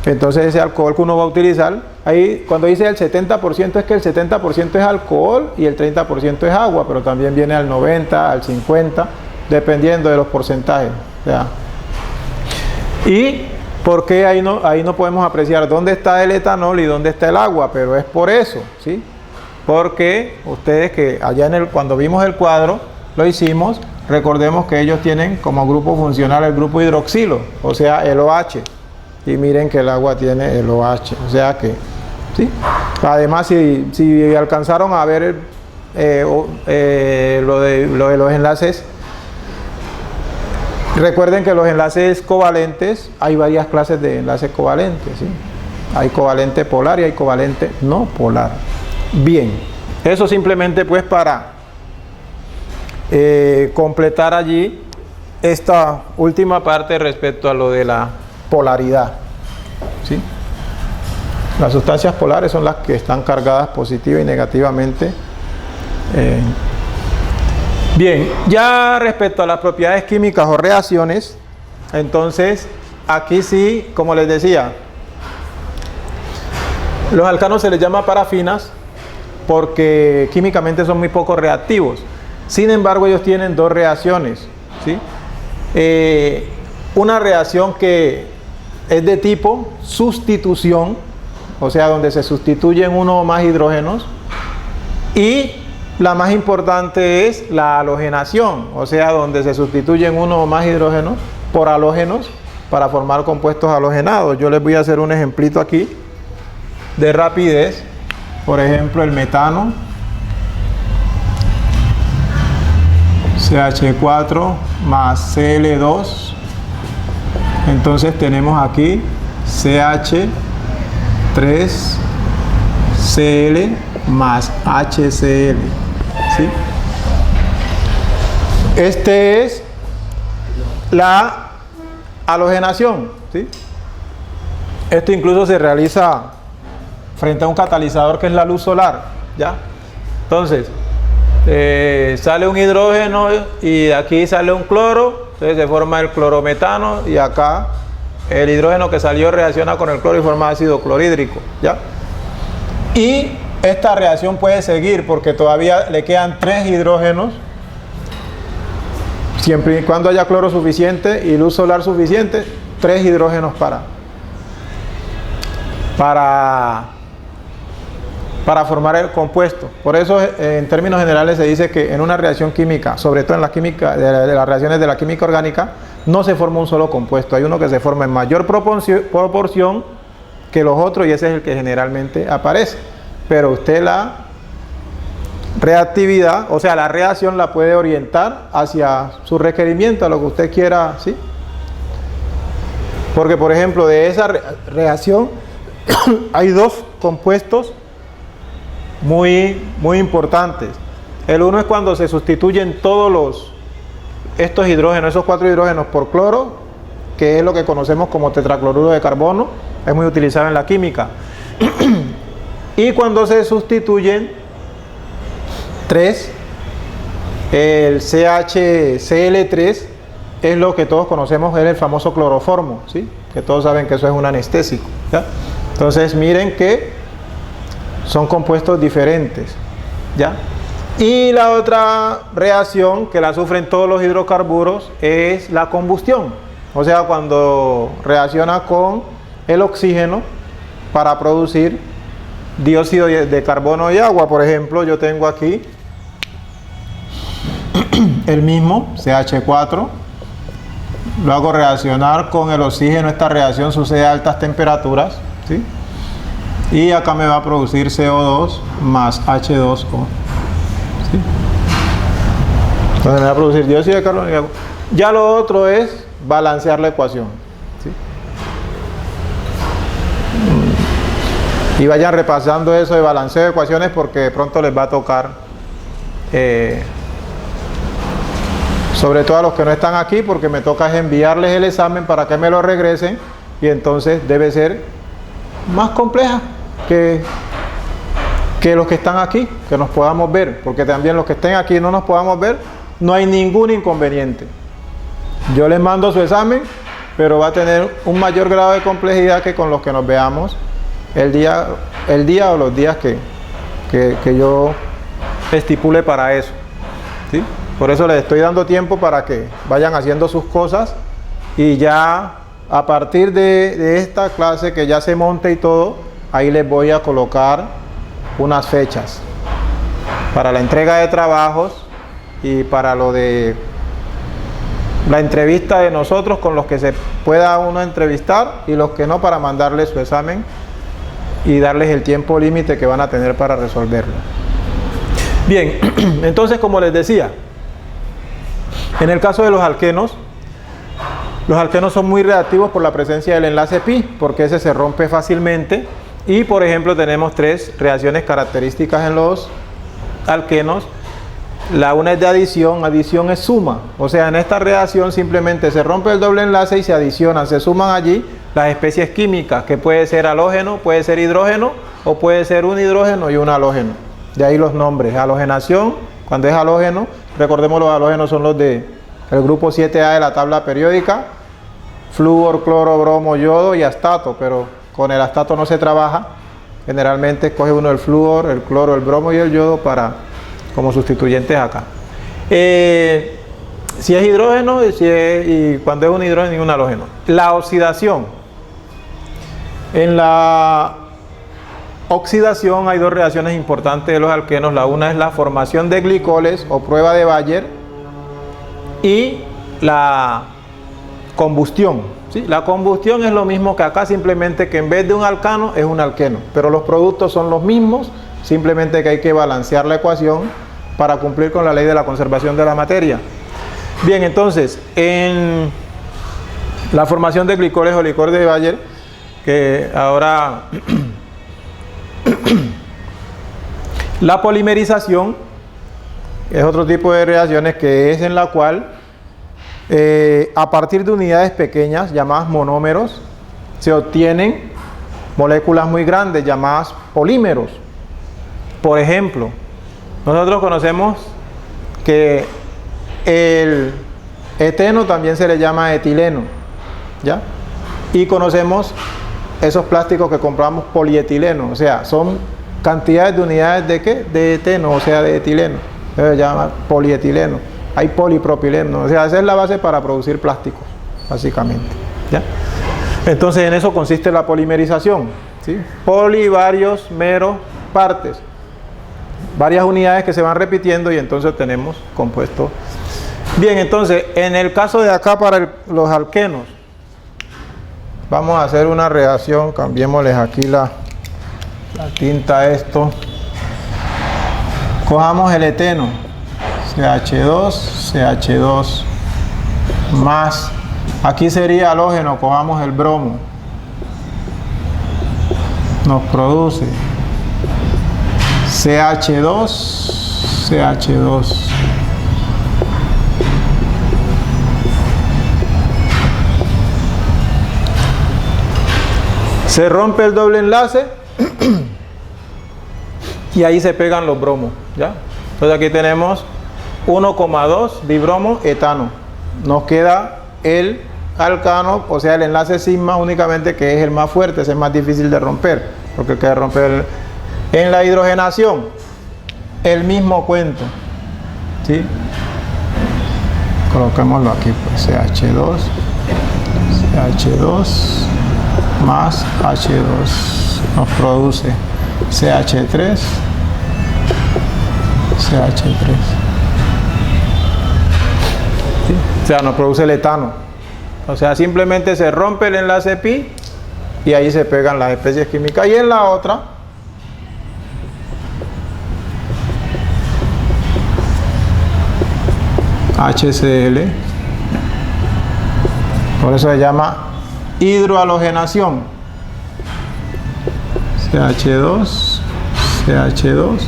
entonces ese alcohol que uno va a utilizar, ahí cuando dice el 70% es que el 70% es alcohol y el 30% es agua, pero también viene al 90, al 50, dependiendo de los porcentajes. O sea, y ¿por qué ahí no podemos apreciar dónde está el etanol y dónde está el agua? Pero es por eso, ¿sí? Porque ustedes que allá cuando vimos el cuadro, lo hicimos, recordemos que ellos tienen como grupo funcional el grupo hidroxilo, o sea, el OH. Y miren que el agua tiene el OH, o sea que, ¿sí? Además, si alcanzaron a ver lo de los enlaces, recuerden que los enlaces covalentes, hay varias clases de enlaces covalentes, ¿sí? Hay covalente polar y hay covalente no polar. Bien, eso simplemente pues para completar allí esta última parte respecto a lo de la polaridad, ¿sí? Las sustancias polares son las que están cargadas positiva y negativamente. Bien, ya respecto a las propiedades químicas o reacciones, entonces aquí sí, como les decía, los alcanos se les llama parafinas porque químicamente son muy poco reactivos. Sin embargo, ellos tienen dos reacciones, ¿sí? Una reacción que es de tipo sustitución, o sea, donde se sustituyen uno o más hidrógenos, y la más importante es la halogenación, o sea, donde se sustituyen uno o más hidrógenos por halógenos para formar compuestos halogenados. Yo les voy a hacer un ejemplito aquí de rapidez. Por ejemplo, el metano, CH4 más Cl2. Entonces tenemos aquí CH3Cl más HCl, ¿sí? Este es la halogenación, ¿sí? Esto incluso se realiza frente a un catalizador que es la luz solar, ¿ya? Entonces, sale un hidrógeno y de aquí sale un cloro, entonces se forma el clorometano y acá el hidrógeno que salió reacciona con el cloro y forma ácido clorhídrico, ¿ya? Y esta reacción puede seguir porque todavía le quedan 3 hidrógenos, siempre y cuando haya cloro suficiente y luz solar suficiente, 3 hidrógenos para formar el compuesto. Por eso, en términos generales, se dice que en una reacción química, sobre todo en la química, de las reacciones de la química orgánica, no se forma un solo compuesto. Hay uno que se forma en mayor proporción que los otros y ese es el que generalmente aparece. Pero usted la reactividad, o sea, la reacción la puede orientar hacia su requerimiento, a lo que usted quiera, ¿sí? Porque, por ejemplo, de esa reacción hay 2 compuestos muy importantes. El uno es cuando se sustituyen todos estos hidrógenos, esos 4 hidrógenos por cloro, que es lo que conocemos como tetracloruro de carbono, es muy utilizado en la química. Y cuando se sustituyen 3, el CHCl3 es lo que todos conocemos, es el famoso cloroformo, ¿sí? Que todos saben que eso es un anestésico, ¿ya? Entonces miren que son compuestos diferentes, ¿ya? Y la otra reacción que la sufren todos los hidrocarburos es la combustión, o sea, cuando reacciona con el oxígeno para producir dióxido de carbono y agua, por ejemplo, yo tengo aquí el mismo CH4, lo hago reaccionar con el oxígeno. Esta reacción sucede a altas temperaturas, ¿sí? Y acá me va a producir CO2 más H2O, ¿sí? Entonces me va a producir dióxido de carbono y agua. Ya lo otro es balancear la ecuación, ¿sí? Y vayan repasando eso de balanceo de ecuaciones, porque de pronto les va a tocar, sobre todo a los que no están aquí, porque me toca enviarles el examen para que me lo regresen, y entonces debe ser más compleja que los que están aquí, que nos podamos ver, porque también los que estén aquí y no nos podamos ver, no hay ningún inconveniente. Yo les mando su examen, pero va a tener un mayor grado de complejidad que con los que nos veamos el día o los días que yo estipule para eso, ¿sí? Por eso les estoy dando tiempo para que vayan haciendo sus cosas, y ya a partir de esta clase que ya se monte y todo, ahí les voy a colocar unas fechas para la entrega de trabajos y para lo de la entrevista de nosotros, con los que se pueda uno entrevistar, y los que no, para mandarles su examen y darles el tiempo límite que van a tener para resolverlo. Bien, entonces, como les decía, en el caso de los alquenos son muy reactivos por la presencia del enlace pi, porque ese se rompe fácilmente. Y por ejemplo tenemos tres reacciones características en los alquenos. La una es de adición es suma, o sea, en esta reacción simplemente se rompe el doble enlace y se adicionan, se suman allí las especies químicas, que puede ser halógeno, puede ser hidrógeno, o puede ser un hidrógeno y un halógeno. De ahí los nombres: halogenación, cuando es halógeno, recordemos los halógenos son los del grupo 7A de la tabla periódica: flúor, cloro, bromo, yodo y astato, pero con el astato no se trabaja. Generalmente escoge uno el flúor, el cloro, el bromo y el yodo como sustituyentes acá. Si es hidrógeno y cuando es un hidrógeno y un halógeno. La oxidación. En la oxidación hay dos reacciones importantes de los alquenos. La una es la formación de glicoles o prueba de Bayer, y la combustión, ¿sí? La combustión es lo mismo que acá, simplemente que en vez de un alcano es un alqueno, pero los productos son los mismos, simplemente que hay que balancear la ecuación para cumplir con la ley de la conservación de la materia. Bien, entonces, en la formación de glicoles o licor de Bayer, que ahora la polimerización es otro tipo de reacciones, que es en la cual a partir de unidades pequeñas llamadas monómeros se obtienen moléculas muy grandes llamadas polímeros. Por ejemplo, nosotros conocemos que el eteno también se le llama etileno, ¿ya? Y conocemos esos plásticos que compramos polietileno, o sea, son cantidades de unidades de ¿qué? De eteno, o sea, de etileno. Se llama polietileno. Hay polipropileno, o sea, esa es la base para producir plásticos, básicamente, ¿ya? Entonces, en eso consiste la polimerización, ¿sí? Poli, varios, mero, partes, varias unidades que se van repitiendo, y entonces tenemos compuestos. Bien, entonces, en el caso de acá para los alquenos, vamos a hacer una reacción. Cambiémosles aquí la tinta a esto. Cojamos el eteno, CH2 más, aquí sería halógeno, cojamos el bromo, nos produce CH2. Se rompe el doble enlace y ahí se pegan los bromos, ¿ya? Entonces aquí tenemos 1,2 dibromo etano. Nos queda el alcano, o sea, el enlace sigma únicamente, que es el más fuerte, es el más difícil de romper, porque hay que romper en la hidrogenación. El mismo cuento, ¿sí? Coloquémoslo aquí, pues CH2 más H2 nos produce CH3, CH3. ¿Sí? O sea, no produce el etano. O sea, simplemente se rompe el enlace pi y ahí se pegan las especies químicas. Y en la otra, HCl, por eso se llama hidrohalogenación. CH2, CH2.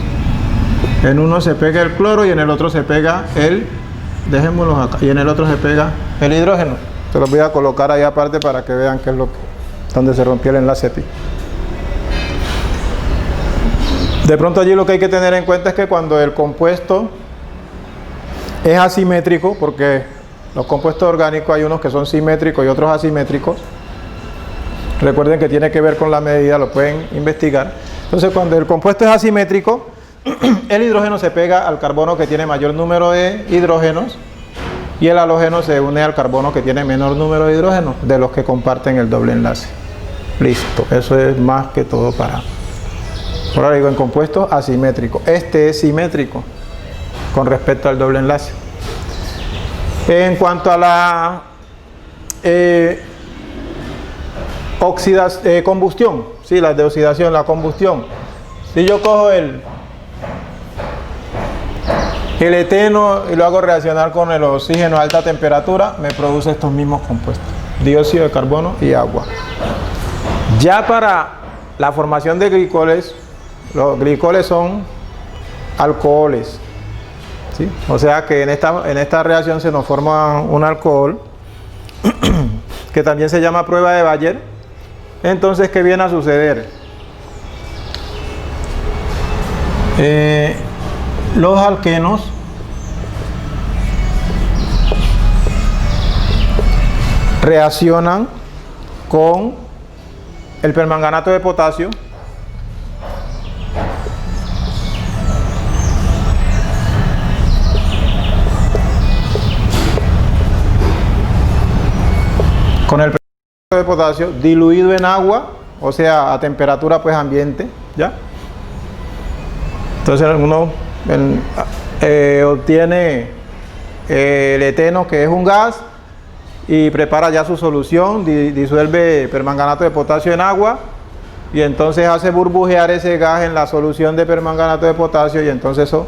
En uno se pega el cloro y en el otro se pega el, dejémoslos acá, y en el otro se pega el hidrógeno. Se los voy a colocar ahí aparte para que vean qué es lo que, donde se rompió el enlace pi. De pronto allí lo que hay que tener en cuenta es que cuando el compuesto es asimétrico, porque los compuestos orgánicos hay unos que son simétricos y otros asimétricos. Recuerden que tiene que ver con la medida, lo pueden investigar. Entonces, cuando el compuesto es asimétrico, el hidrógeno se pega al carbono que tiene mayor número de hidrógenos y el halógeno se une al carbono que tiene menor número de hidrógenos de los que comparten el doble enlace. Listo, eso es más que todo para... Por ahora digo en compuestos asimétricos. Este es simétrico con respecto al doble enlace. En cuanto a la combustión, sí, la de oxidación, la combustión. Si yo cojo el eteno y lo hago reaccionar con el oxígeno a alta temperatura, me produce estos mismos compuestos, dióxido de carbono y agua. Ya para la formación de glicoles, los glicoles son alcoholes, ¿sí? O sea que en esta reacción se nos forma un alcohol que también se llama prueba de Bayer. Entonces, ¿qué viene a suceder? Los alquenos reaccionan con el permanganato de potasio de potasio diluido en agua, o sea, a temperatura pues ambiente, ¿ya? Entonces uno obtiene el eteno, que es un gas, y prepara ya su solución, disuelve permanganato de potasio en agua y entonces hace burbujear ese gas en la solución de permanganato de potasio y entonces eso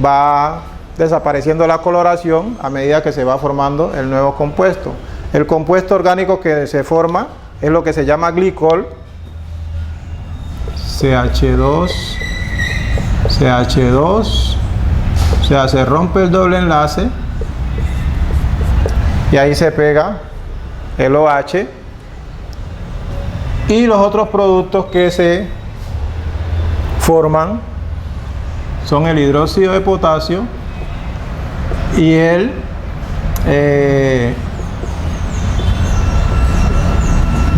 va desapareciendo la coloración a medida que se va formando el nuevo compuesto. El compuesto orgánico que se forma es lo que se llama glicol, CH2, CH2, o sea, se rompe el doble enlace y ahí se pega el OH y los otros productos que se forman son el hidróxido de potasio y el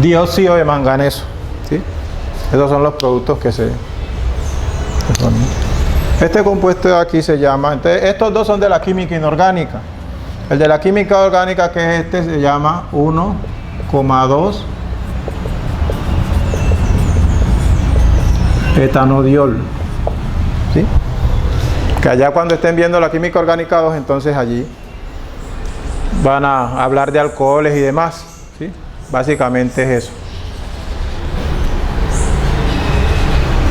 dióxido de manganeso, ¿sí? Esos son los productos que se forman. Este compuesto de aquí se llama, entonces estos dos son de la química inorgánica. El de la química orgánica, que es este, se llama 1,2 etanodiol, ¿sí? Que allá cuando estén viendo la química orgánica 2, entonces allí van a hablar de alcoholes y demás, ¿sí? Básicamente es eso.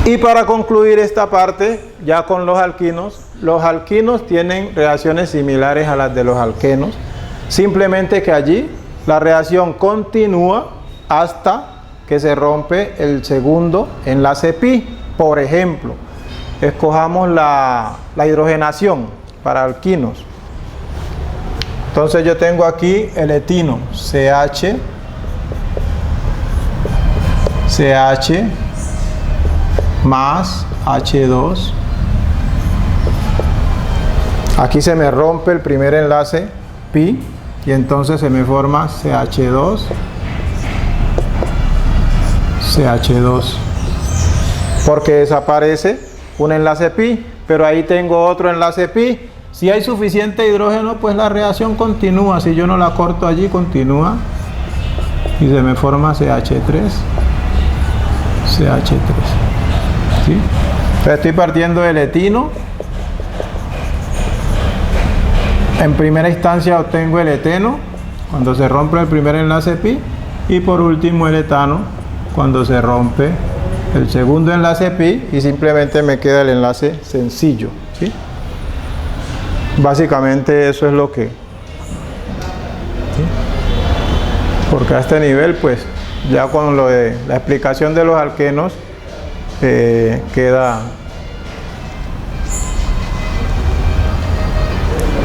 Y para concluir esta parte, ya con los alquinos tienen reacciones similares a las de los alquenos, simplemente que allí la reacción continúa hasta que se rompe el segundo enlace pi. Por ejemplo, escojamos la hidrogenación para alquinos. Entonces yo tengo aquí el etino, CH más H2. Aquí se me rompe el primer enlace pi y entonces se me forma CH2, porque desaparece un enlace pi, pero ahí tengo otro enlace pi. Si hay suficiente hidrógeno, pues la reacción continúa. Si yo no la corto allí, continúa y se me forma CH3. ¿sí? Entonces estoy partiendo del etino. En primera instancia obtengo el eteno cuando se rompe el primer enlace pi, y por último el etano cuando se rompe el segundo enlace pi, y simplemente me queda el enlace sencillo, ¿sí? Básicamente eso es lo que, ¿sí? Porque a este nivel, pues ya con lo de la explicación de los alquenos queda